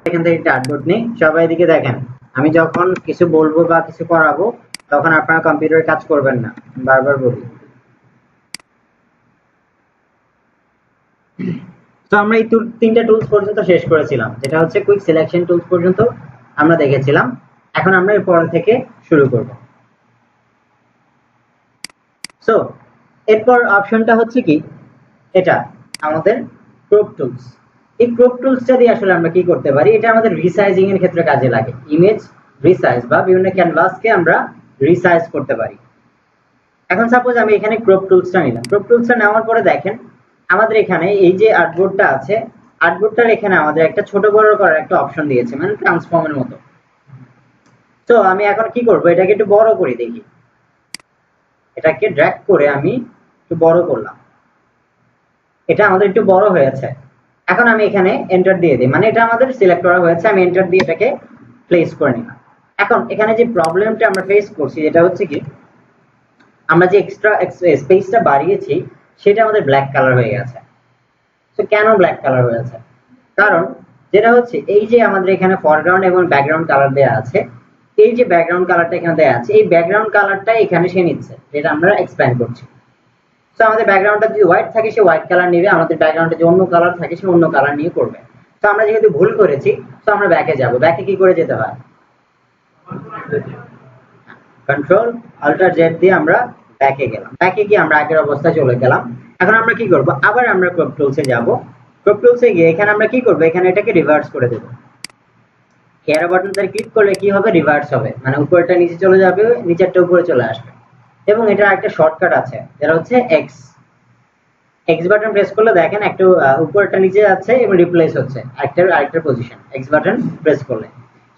এখান থেকে একটা আর্টবোর্ড নেই, সবাই এদিকে দেখেন। আমি যখন কিছু বলবো বা কিছু করাবো তখন আপনারা কম্পিউটারে কাজ করবেন না, বারবার বলি। তো আমরা এই তিনটা টুলস পর্যন্ত শেষ করেছিলাম, যেটা হচ্ছে কুইক সিলেকশন টুলস পর্যন্ত আমরা দেখেছিলাম। এখন আমরা এর পর থেকে শুরু করব। সো এরপর অপশনটা হচ্ছে কি, এটা আমাদের ক্রপ টুলস। এই ক্রপ টুলসটা দিয়ে আসলে আমরা কি করতে পারি, এটা আমাদের রিসাইজিং এর ক্ষেত্রে কাজে লাগে। ইমেজ রিসাইজ বা বিভিন্ন ক্যানভাসকে আমরা রিসাইজ করতে পারি। এখন সাপোজ আমি এখানে ক্রপ টুলসটা নিলাম। ক্রপ টুলসটা নেওয়ার পরে দেখেন আমাদের এখানে এই যে আর্টবোর্ডটা আছে, আর্টবোর্ডটার এখানে আমাদের একটা ছোট বড় করার একটা অপশন দিয়েছে, মানে ট্রান্সফর্মের মতো। তো আমি এখন কি করব, এটাকে একটু বড় করে দেখি। এটাকে ড্র্যাগ করে আমি একটু বড় করলাম, এটা আমাদের একটু বড় হয়েছে। এখন আমি এখানে এন্টার দিয়ে দিই, মানে এটা আমাদের সিলেক্ট করা হয়েছে, আমি এন্টার দিয়ে এটাকে প্লেস করে নিলাম। এখন এখানে যে প্রবলেমটা আমরা ফেস করছি, যেটা হচ্ছে কি, আমরা যে এক্সট্রা স্পেসটা বাড়িয়েছি সেটা আমাদের ব্ল্যাক কালার হয়ে গেছে। তো কেন ব্ল্যাক কালার হয়েছে? কারণ যেটা হচ্ছে এই যে আমাদের এখানে ফরগ্রাউন্ড এবং ব্যাকগ্রাউন্ড কালার দেওয়া আছে, এই যে ব্যাকগ্রাউন্ড কালারটা এখানে দেওয়া আছে, এই ব্যাকগ্রাউন্ড কালারটা এখানে সে নিচ্ছে, যেটা আমরা এক্সপ্যান্ড করছি। তো আমাদের ব্যাকগ্রাউন্ডটা যদি হোয়াইট থাকে সে হোয়াইট কালার নেবে, আমাদের ব্যাকগ্রাউন্ডে যে অন্য কালার থাকে সে অন্য কালার নিয়ে করবে। তো আমরা যেহেতু ভুল করেছি, তো আমরা ব্যাকে যাব। ব্যাকে কি করে যেতে হয়? কন্ট্রোল অল্টার জেড দিয়ে আমরা ব্যাকে গেলাম। ব্যাকে গিয়ে আমরা আগের অবস্থায় চলে গেলাম। এখন আমরা কি করব, আবার আমরা ক্রপ টুলসে যাব। ক্রপ টুলসে গিয়ে এখানে আমরা কি করব, এখানে এটাকে রিভার্স করে দেব। এয়ারো বাটনটা ক্লিক করলে কি হবে, রিভার্স হবে, মানে উপরটা নিচে চলে যাবে, নিচেরটা উপরে চলে আসবে। এবং এটার একটা শর্টকাট আছে, যেটা হচ্ছে এক্স। এক্স বাটন প্রেস করলে দেখেন একটু উপরটা নিচে যাচ্ছে এবং রিপ্লেস হচ্ছে আরেকটার পজিশন, এক্স বাটন প্রেস করলে।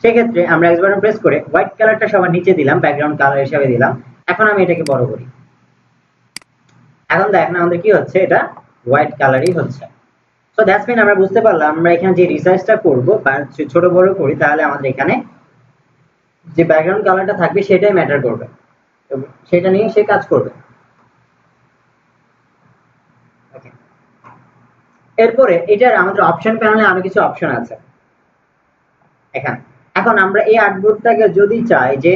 সেক্ষেত্রে আমরা এক্স বাটন প্রেস করে হোয়াইট কালারটা সবার নিচে দিলাম, ব্যাকগ্রাউন্ড কালার হিসাবে দিলাম। এখন আমি এটাকে বড় করি, এখন দেখেন আমাদের কি হচ্ছে, এটা হোয়াইট কালারই হচ্ছে। সো দ্যাটস মিন আমরা বুঝতে পারলাম আমরা এখানে যে রিসাইজটা করব বা ছোট বড় করি, তাহলে আমাদের এখানে যে ব্যাকগ্রাউন্ড কালারটা থাকবে সেটাই ম্যাটার করবে, সেটা নিয়ে সে কাজ করবে। এরপরে এটার আমাদের অপশন প্যানেলে আরো কিছু অপশন আছে এখানে। এখন আমরা এই আর্টবোর্ডটাকে যদি চাই যে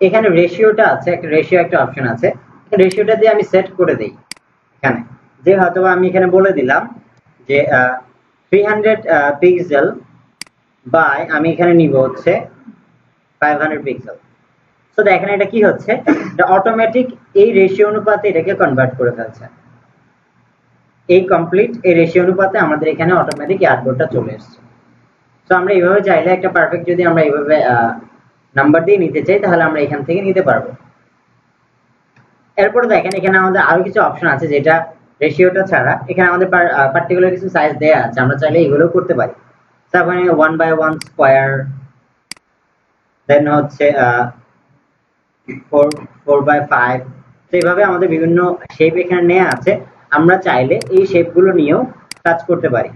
এখানে রেশিওটা আছে, একটা রেশিও একটা অপশন আছে, রেশিওটা দিয়ে আমি সেট করে দেই এখানে, যে হয়তো আমি এখানে বলে দিলাম যে 300 পিক্সেল বাই আমি এখানে নিব হচ্ছে 500 পিক্সেল। তো দেখেন এটা কি হচ্ছে, এটা অটোমেটিক এই রেশিও অনুপাতে এটাকে কনভার্ট করে ফেলছে। এই কমপ্লিট এই রেশিও অনুপাতে আমাদের এখানে অটোমেটিক আর্টবোর্ডটা চলে এসেছে। তো আমরা এইভাবে চাইলে একটা পারফেক্ট যদি আমরা এইভাবে নাম্বার দিয়ে নিতে চাই, তাহলে আমরা এখান থেকে নিতে পারবো। এরপরে দেখেন এখানে আমাদের আরো কিছু অপশন আছে, যেটা রেশিওটা ছাড়া এখানে আমাদের পার্টিকুলার কিছু সাইজ দেয়া আছে, আমরা চাইলে এগুলোও করতে পারি। তারপরে 1/1 স্কয়ার, দেন হচ্ছে 4/5। তো এইভাবে আমাদের বিভিন্ন শেপ এখানে নেওয়া আছে, আমরা চাইলে এই শেপগুলো নিয়েও কাজ করতে পারি।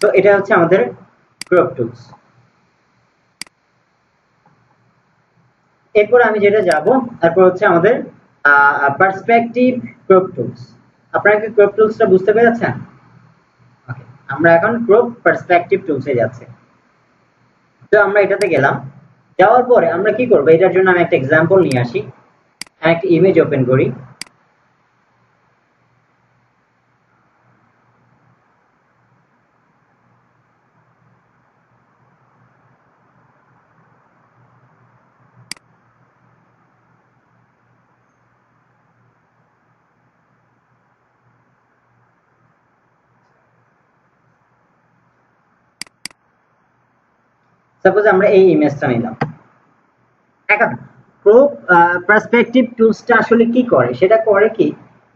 তো এটা হচ্ছে আমাদের ক্রপ টুলস। এরপর আমি যেটা যাব, তারপর হচ্ছে আমাদের পার্সপেক্টিভ ক্রপ টুলস। আপনারা কি ক্রপ টুলসটা বুঝতে পেরেছেন? ওকে, আমরা এখন ক্রপ পার্সপেক্টিভ টুলসে যাচ্ছি। তো আমরা এটাতে গেলাম, যাওয়ার পরে আমরা কি করব, এটার জন্য আমি একটা এক্সাম্পল নিয়ে আসি। আমি একটা ইমেজ ওপেন করি। সাপোজ আমরা এই ইমেজটা নিলাম। এখন ক্রপ পার্সপেক্টিভ টুলসটা আসলে কি করে, সেটা করে কি,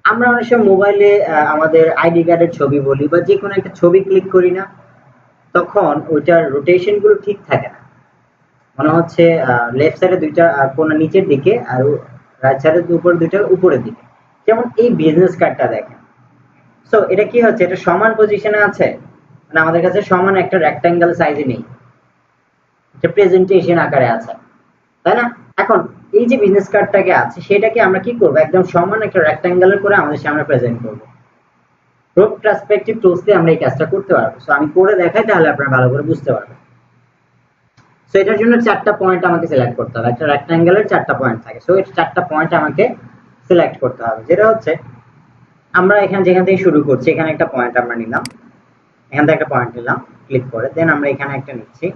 আমরা অনেক সময় মোবাইলে আমাদের আইডি কার্ডের ছবি বলি বা যে কোনো একটা ছবি ক্লিক করি না, তখন ওইটার রোটেশন গুলো ঠিক থাকে না। মনে হচ্ছে লেফট সাইডে দুইটা কোণা নিচের দিকে আর রাইট সাইডে উপর দুইটা উপরের দিকে। যেমন এই বিজনেস কার্ডটা দেখেন। সো এটা কি হচ্ছে, এটা সমান পজিশনে আছে, মানে আমাদের কাছে সমান একটা রেক্ট্যাঙ্গেল সাইজে নেই, এটা প্রেজেন্টেশন আকারে আছে, তাই না? এখন এই যে বিজনেস কার্ডটাকে আছে, সেটাকে আমরা কি করব, একদম সমান একটা রেক্ট্যাঙ্গেলের করে আমাদের সামনে প্রেজেন্ট করব। গ্রুপ পার্সপেক্টিভ টুলস দিয়ে আমরা এই কাজটা করতে পারবো। সো আমি করে দেখাই, তাহলে আপনারা ভালো করে বুঝতে পারবেন। সো এটার জন্য 4টা পয়েন্ট আমাকে সিলেক্ট করতে হবে। একটা রেক্ট্যাঙ্গেলের 4টা পয়েন্ট থাকে। সো এই 4টা পয়েন্ট আমাকে সিলেক্ট করতে হবে। যেটা হচ্ছে আমরা যেখান থেকে শুরু করছি, এখানে একটা পয়েন্ট আমরা নিলাম, এখান থেকে একটা পয়েন্ট নিলাম ক্লিক করে, দেন আমরা এখানে একটা নিচ্ছি,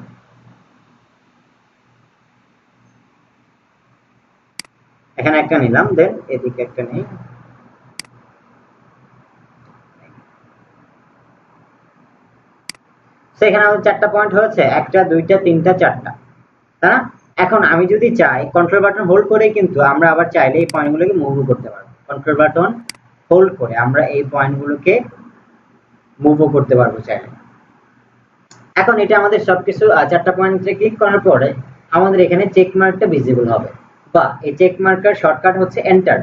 এখানে একটা নিলাম, দেন এদিকে একটা নেই, এখানে আমাদের 4টা পয়েন্ট হয়েছে, 1টা 2টা 3টা 4টা, তাই না? এখন আমি যদি চাই কন্ট্রোল বাটন হোল্ড করে কিন্তু আমরা আবার চাইলে এই পয়েন্টগুলোকে মুভ করতে পারবো। কন্ট্রোল বাটন হোল্ড করে আমরা এই পয়েন্টগুলোকে মুভও করতে পারবো চাইলে। এখন এটা আমাদের সবকিছু 4টা পয়েন্টে ক্লিক করার পরে আমাদের এখানে চেক মার্কটা ভিজিবল হবে, বা এই চেক মার্কার শর্টকাট হচ্ছে এন্টার।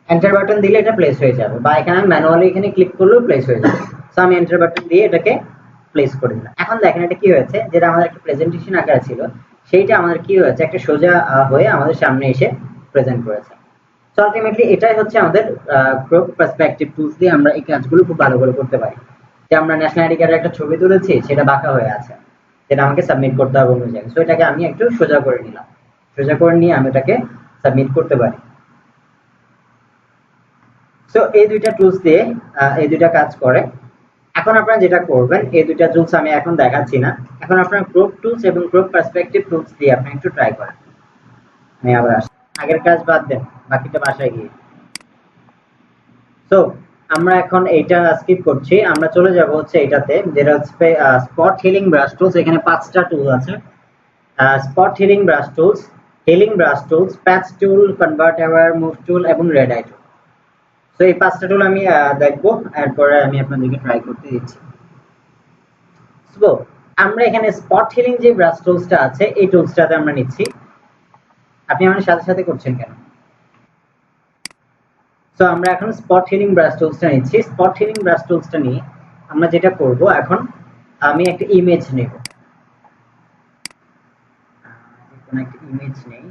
এন্টার বাটন দিলে এটা প্লেস হয়ে যাবে, বা এখানে আমি ম্যানুয়ালি এখানে ক্লিক করলেও প্লেস হয়ে যাবে। সো আমি এন্টার বাটন দিয়ে এটাকে প্লেস করে দিলাম। এখন দেখেন এটা কি হয়েছে, যেটা আমাদের একটা প্রেজেন্টেশন আকারে ছিল সেইটা আমাদের কি হয়েছে, একটা সোজা হয়ে আমাদের সামনে এসে প্রেজেন্ট করেছে। সো আলটিমেটলি এটাই হচ্ছে আমাদের গ্রুপ পার্সপেক্টিভ টুলস দিয়ে আমরা এই কাজগুলো খুব ভালো করে করতে পারি। যে আমরা ন্যাশনাল আইডি কার্ডের একটা ছবি তুলেছি, সেটা বাঁকা হয়ে আছে, যেটা আমাকে সাবমিট করতে হবে অন্য জায়গায়। সো এটাকে আমি একটু সোজা করে নিলাম, সোজা করে নিয়ে আমি এটাকে সাবমিট করতে পারি। সো এই দুইটা টুলস দিয়ে এই দুইটা কাজ করে। এখন আপনারা যেটা করবেন, এই দুইটা টুলস আমি এখন দেখাচ্ছি না, এখন আপনারা গ্রুপ টুলস এবং গ্রুপ পার্সপেক্টিভ টুলস দিয়ে আপনি একটু ট্রাই করেন। আমি আবার আসি, আগের কাজ বাদ দেন, বাকিটা বাসায় গিয়ে। সো আমরা এখন এইটা স্কিপ করছি, আমরা চলে যাব হচ্ছে এটাতে, যেটা হচ্ছে স্পট হিলিং ব্রাশ টুলস। এখানে 5টা টুল আছে, স্পট হিলিং ব্রাশ টুলস, প্যাচ টুল, কনভার্ট এভার, মুভ টুল এবং রেড আই টুল। তো এই 5টা টুল আমি দেখবো, এরপরে আমি আপনাদেরকে ট্রাই করতে দিচ্ছি। সো আমরা এখানে স্পট হিলিং যে ব্রাশ টুলসটা আছে, এই টুলসটাতে আমরা নিচ্ছি। আপনি আমার সাথে সাথে করছেন কেন? সো আমরা এখন স্পট হিলিং ব্রাশ টুলসটা নিচ্ছি। স্পট হিলিং ব্রাশ টুলসটা নিয়ে আমরা যেটা করব, এখন আমি একটা ইমেজ নেব, কোন একটা ইমেজ নেই,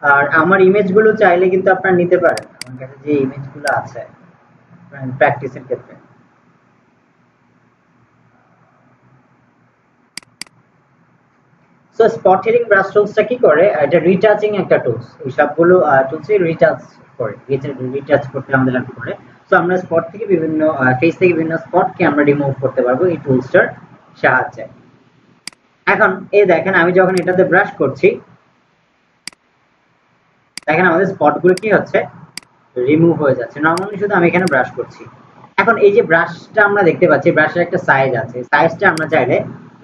আর আমার ইমেজগুলো চাইলে কিন্তু আপনারা নিতে পারেন, আমার কাছে যে ইমেজগুলো আছে প্র্যাকটিসের ক্ষেত্রে। সো স্পট হিলিং ব্রাশ টুলসটা কি করে, এটা রিটাচিং একটা টুলস, এই সবগুলো টুলসই রিটাচ করে, রিটাচ করতে আমাদের লাগবে করে। সো আমরা স্পট থেকে বিভিন্ন ফেস থেকে বিভিন্ন স্পটকে আমরা রিমুভ করতে পারবো এই টুলসটার সাহায্যে। এখন এই দেখেন, আমি যখন এটাতে ব্রাশ করছি, দেখেন আমাদের স্পটগুলো কি হচ্ছে, রিমুভ হয়ে যাচ্ছে। নরমালি শুধু আমি এখানে ব্রাশ করছি। এখন এই যে ব্রাশটা আমরা দেখতে পাচ্ছি, ব্রাশের একটা সাইজ আছে, সাইজটা আমরা চাইলে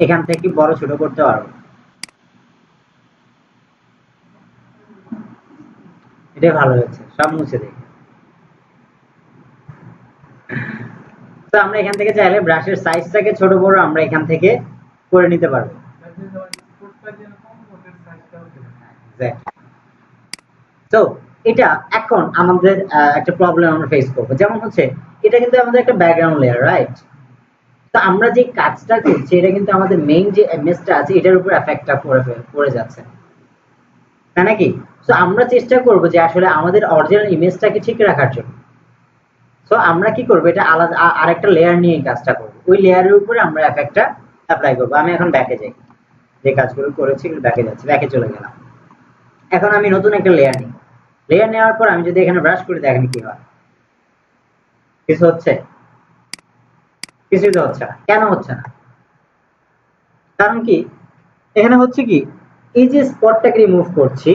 এখান থেকে বড় ছোট করতে পারবো। এটাই ভালো হয়েছে, সব মুছে দেখি। তো আমরা এখান থেকে চাইলে ব্রাশের সাইজটাকে ছোট বড় আমরা এখান থেকে করে নিতে পারবো। তো এটা এখন আমাদের একটা প্রবলেম আমরা ফেস করবো, যেমন হচ্ছে এটা কিন্তু আমাদের একটা ব্যাকগ্রাউন্ড লেয়ার, রাইট? তো আমরা যে কাজটা করছি এটা কিন্তু আমাদের মেইন যে ইমেজটা আছে এটার উপর এফেক্টটা পড়ে যাচ্ছে, তাই নাকি? সো আমরা চেষ্টা করব যে আসলে আমাদের অরিজিনাল ইমেজটাকে ঠিক রাখার জন্য। সো আমরা কি করব, এটা আলাদা আরেকটা লেয়ার নিয়ে কাজটা করব, ওই লেয়ারের উপরে আমরা এফেক্টটা অ্যাপ্লাই করব। আমি এখন ব্যাকে যাই, যে কাজগুলো করেছি ব্যাকে যাচ্ছি, ব্যাকে চলে গেলাম। এখন আমি নতুন একটা লেয়ার নিই, লেয়ার নেওয়ার পর আমি যদি এখানে ব্রাশ করি, দেখেন কি হয়, কিছু হচ্ছে? কিছুই তো হচ্ছে না। কেন হচ্ছে না? কারণ কি, এখানে হচ্ছে কি, এই যে স্পটটাকে রিমুভ করছি,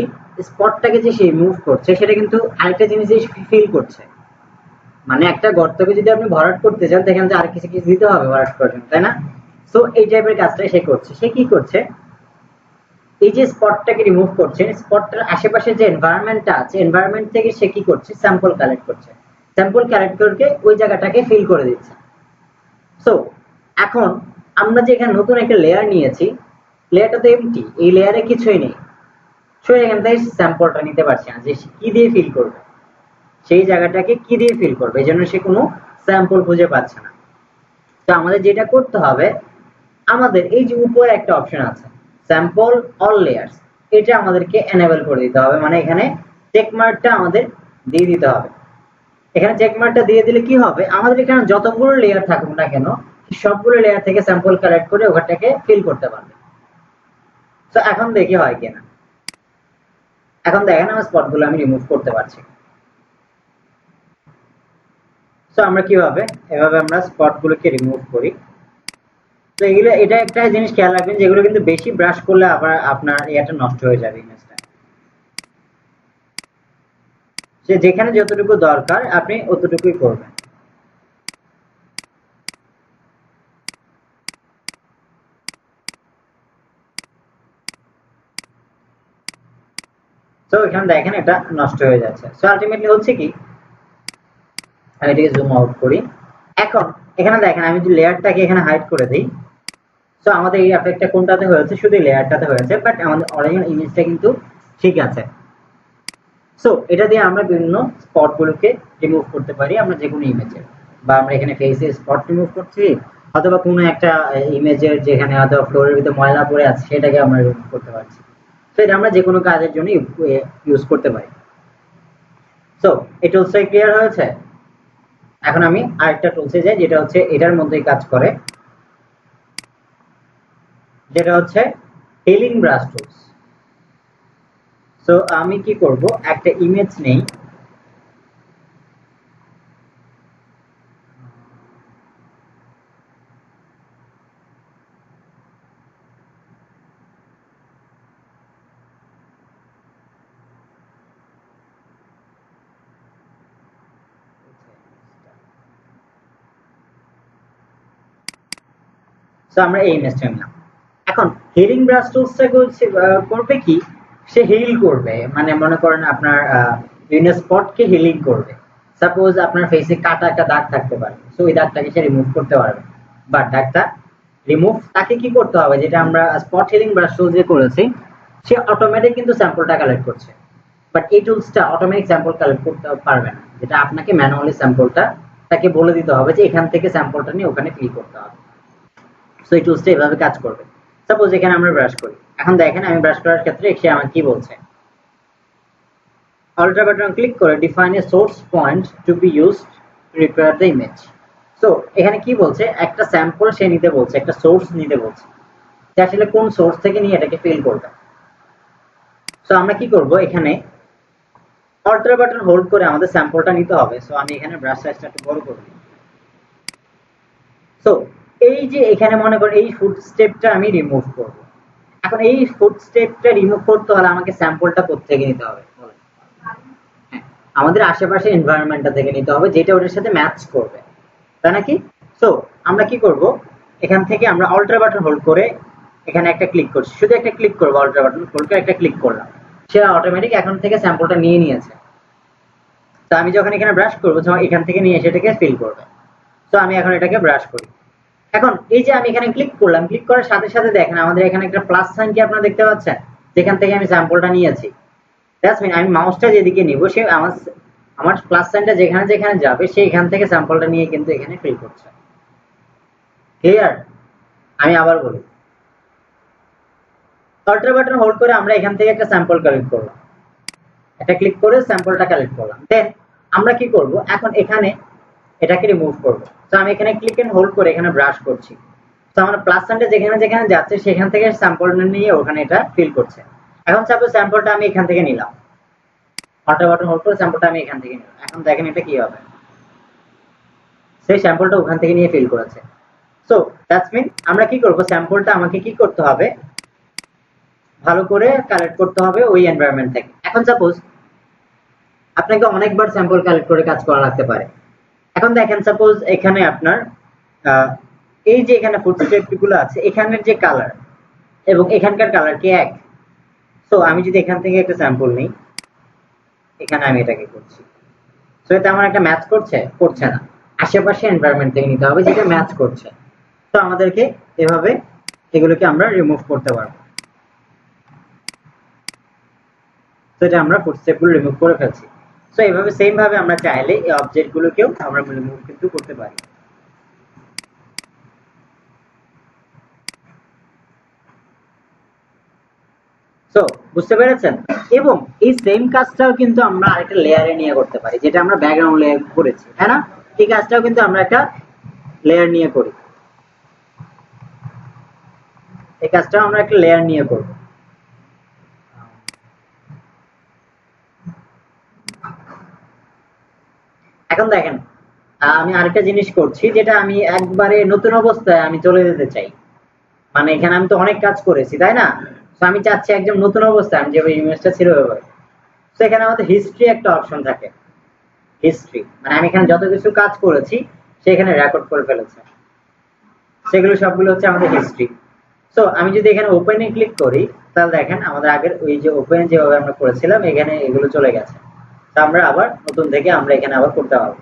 স্পটটাকে যে সে মুভ করছে সেটা কিন্তু আরেকটা জিনিস ফিল করছে। মানে একটা গর্তকে যদি আপনি ভরাট করতে চান, সেখানে আর কিছু কিছু দিতে হবে ভরাট করার জন্য, তাই না? সো এই টাইপের কাজটাই সে করছে। সে কি করছে, এই যে স্পটটাকে রিমুভ করছে, স্পটটার আশেপাশে যে এনভায়রনমেন্টটা আছে, এনভায়রনমেন্ট থেকে সে কি করছে, স্যাম্পল কালেক্ট করছে, স্যাম্পল কালেক্ট করে ওই জায়গাটাকে ফিল করে দিচ্ছে। সো এখন আমরা যে এখানে নতুন একটা লেয়ার নিয়েছি, লেয়ারটা তো এমটি, এই লেয়ারে কিছুই নেই। সো এখান থেকে স্যাম্পলটা নিতে পারছি না, যে কি দিয়ে ফিল করবে, সেই জায়গাটাকে কি দিয়ে ফিল করবে, এই জন্য সে কোনো স্যাম্পল খুঁজে পাচ্ছে না। তো আমাদের যেটা করতে হবে, আমাদের এই যে উপরে একটা অপশন আছে স্যাম্পল অল লেয়ার্স, এটা আমাদেরকে এনেবল করে দিতে হবে। মানে এখানে চেক মার্কটা আমাদের দিয়ে দিতে হবে। এখানে চেক মার্কটা দিয়ে দিলে কি হবে, আমাদের এখানে যতগুলো লেয়ার থাকুক না কেন সবগুলো লেয়ার থেকে স্যাম্পল কালেক্ট করে ওখানটাকে ফিল করতে পারবে। তো এখন দেখি হয় কিনা। এখন দেখেন আমার স্পটগুলো আমি রিমুভ করতে পারছি। তো আমরা কিভাবে এভাবে আমরা স্পটগুলোকে রিমুভ করি। তো এগুলো এটা একটা জিনিস খেয়াল রাখবেন, যেগুলো কিন্তু বেশি ব্রাশ করলে আবার আপনার এটা নষ্ট হয়ে যাবে ইমেজটা। সে যেখানে যতটুকু দরকার আপনি অতটুকুই করবেন। তো এখানে দেখেন এটা নষ্ট হয়ে যাচ্ছে। সো আলটিমেটলি হচ্ছে কি, আমি এটাকে জুম আউট করি। এখন এখানে দেখেন আমি যদি লেয়ারটাকে এখানে হাইড করে দিই, সো আমাদের এই এফেক্টটা কোনটাতে হয়েছে, শুধু লেয়ারটাতে হয়েছে, বাট আমাদের অরিজিনাল ইমেজটা কিন্তু ঠিক আছে। সো এটা দিয়ে আমরা বিভিন্ন স্পটগুলোকে রিমুভ করতে পারি আমরা যে কোনো ইমেজের, বা আমরা এখানে ফেসে স্পট রিমুভ করছি, অথবা কোনো একটা ইমেজের যেখানে হয়তো ফ্লোরের ভিতরে ময়লা পড়ে আছে সেটাকে আমরা রিমুভ করতে পারছি। তো এটা আমরা যে কোনো কাজের জন্য ইউজ করতে পারি। সো এই টুলসটা ক্লিয়ার হয়েছে। এখন আমি আরেকটা টুলসে যাই যেটা হচ্ছে এটার মধ্যেই কাজ করে, যেটা হচ্ছে হিলিং ব্রাশ টুলস। সো আমি কি করব, একটা ইমেজ নেই, সো আমরা এই ইমেজটা নিলাম। এখন হিলিং ব্রাশ টুলসটা করবে কি, সে হিল করবে, মানে মনে করেন আপনার বিভিন্ন স্পটকে হিলিং করবে। সাপোজ আপনার ফেসে কাটা একটা দাগ থাকতে পারে, সো ওই দাগটাকে সে রিমুভ করতে পারবে, বাট দাগটা রিমুভ তাকে কি করতে হবে, যেটা আমরা স্পট হিলিং ব্রাশ টুল যে করেছি সে অটোমেটিক কিন্তু স্যাম্পলটা কালেক্ট করছে, বাট এই টুলসটা অটোমেটিক স্যাম্পল কালেক্ট করতে পারবে না, যেটা আপনাকে ম্যানুয়ালি স্যাম্পলটা তাকে বলে দিতে হবে যে এখান থেকে স্যাম্পলটা নিয়ে ওখানে ফিল করতে হবে। সো এই টুলসটা এভাবে কাজ করবে। সাপোজ এখানে আমরা ব্রাশ করি, এখন দেখেন আমি ব্রাশ করার ক্ষেত্রে সে আমাকে কি বলছে, অল্টার বাটন ক্লিক করে define a source point to be used to repair the image. So এখানে কি বলছে, একটা স্যাম্পল সে নিতে বলছে, একটা সোর্স নিতে বলছে, যে আসলে কোন সোর্স থেকে নিয়ে এটাকে ফিল করবে। সো আমরা কি করব, এখানে অল্টার বাটন হোল্ড করে আমাদের স্যাম্পলটা নিতে হবে। সো আমি এখানে ব্রাশ সাইজটা একটু বড় করে দিই। সো এই যে এখানে মনে করেন এই ফুট স্টেপটা আমি রিমুভ করব। এখন এই ফুট স্টেপটা রিমুভ করতে হলে আমাকে স্যাম্পলটা কোত্থেকে নিতে হবে, হ্যাঁ, আমাদের আশেপাশে এনভায়রনমেন্টটা থেকে নিতে হবে, যেটা ওটার সাথে ম্যাচ করবে, তাই নাকি? সো আমরা কি করব, এখান থেকে আমরা অল্টার বাটন হোল্ড করে এখানে একটা ক্লিক করছি, শুধু একটা ক্লিক করবো, অল্টার বাটন হোল্ড করে একটা ক্লিক করলাম, সে অটোমেটিক এখন থেকে স্যাম্পলটা নিয়ে নিয়েছে। তো আমি যখন এখানে ব্রাশ করবো তখন এখান থেকে নিয়ে সেটাকে ফিল করবে। তো আমি এখন এটাকে ব্রাশ করি। এখন এই যে আমি এখানে ক্লিক করলাম, ক্লিক করার সাথে সাথে দেখেন আমাদের এখানে একটা প্লাস সাইন কি আপনারা দেখতে পাচ্ছেন, যেখান থেকে আমি স্যাম্পলটা নিয়েছি। দ্যাটস মিন আমি মাউসটা যেদিকে নিব সে আমার প্লাস সাইনটা যেখানে যেখানে যাবে সে এখান থেকে স্যাম্পলটা নিয়ে কিন্তু এখানে ফিল করছে। ক্লিয়ার? আমি আবার বলি, অল্টার বাটন হোল্ড করে আমরা এখান থেকে একটা স্যাম্পল কালেক্ট করলাম, একটা ক্লিক করে স্যাম্পলটা কালেক্ট করলাম, দেন আমরা কি করব, এখন এখানে এটাকে রিমুভ করব। তো আমি এখানে ক্লিক এন্ড হোল্ড করে এখানে ব্রাশ করছি। তো আমার প্লাস সাইনটা যেখানে যেখানে যাচ্ছে সেখান থেকে স্যাম্পলটা নিয়ে ওখানে এটা ফিল করছে। এখন সাপোজ স্যাম্পলটা আমি এখান থেকে নিলাম, অল্টার বাটন হোল্ড করে স্যাম্পলটা আমি এখান থেকে নিলাম, এখন দেখেন এটা কি হবে, সেই স্যাম্পলটা ওখান থেকে নিয়ে ফিল করেছে। সো দ্যাটস মিন আমরা কি করব, স্যাম্পলটা আমাকে কি করতে হবে, ভালো করে কালেক্ট করতে হবে ওই এনভায়রনমেন্ট থেকে। এখন সাপোজ আপনাকে অনেকবার স্যাম্পল কালেক্ট করে কাজ করা লাগতে পারে। এখন দেখেন সাপোজ এখানে আপনার এই যে এখানে ফুটস্টেপ গুলো আছে, এখানের যে কালার এবং এখানকার কালার কি এক? সো আমি যদি এখান থেকে একটা স্যাম্পল নিই, এখানে আমি এটাকে করছি, সো এটা আমার একটা ম্যাচ করছে, করছে না, আশেপাশে এনভায়রনমেন্ট থেকে নিতে হবে যেটা ম্যাচ করছে। তো আমাদেরকে এভাবে এগুলোকে আমরা রিমুভ করতে পারবো। তো এটা আমরা ফুটস্টেপ গুলো রিমুভ করে ফেলছি। সো এইভাবে সেম ভাবে আমরা চাইলে এই অবজেক্ট গুলোকেও আমরা রিমুভ কিন্তু করতে পারি। সো বুঝতে পেরেছেন? এবং এই সেম কাজটাও কিন্তু আমরা আরেকটা লেয়ারে নিয়ে করতে পারি, যেটা আমরা ব্যাকগ্রাউন্ড লেয়ার করেছি, তাই না? এই কাজটাও কিন্তু আমরা একটা লেয়ার নিয়ে করি, এই কাজটাও আমরা একটা লেয়ার নিয়ে করব। এখন দেখেন, আমি আরেকটা জিনিস করছি, যেটা আমি একবারে নতুন অবস্থায় আমি চলে যেতে চাই। মানে এখানে আমি তো অনেক কাজ করেছি, তাই না? তো আমি চাচ্ছি একদম নতুন অবস্থায় আমি যেভাবে ইমেজটা ছিল ওইভাবে। তো এখানে আমাদের হিস্ট্রি একটা অপশন থাকে, হিস্ট্রি মানে আমি এখানে যত কিছু কাজ করেছি সেখানে রেকর্ড করে ফেলেছে, সেগুলো সবগুলো হচ্ছে আমাদের হিস্ট্রি। সো আমি যদি এখানে ওপেনে ক্লিক করি, তাহলে দেখেন আমাদের আগের ওই যে ওপেন যেভাবে আমরা করেছিলাম এখানে এগুলো চলে গেছে। তো আমরা আবার নতুন থেকে আমরা এখানে আবার করতে পারবো।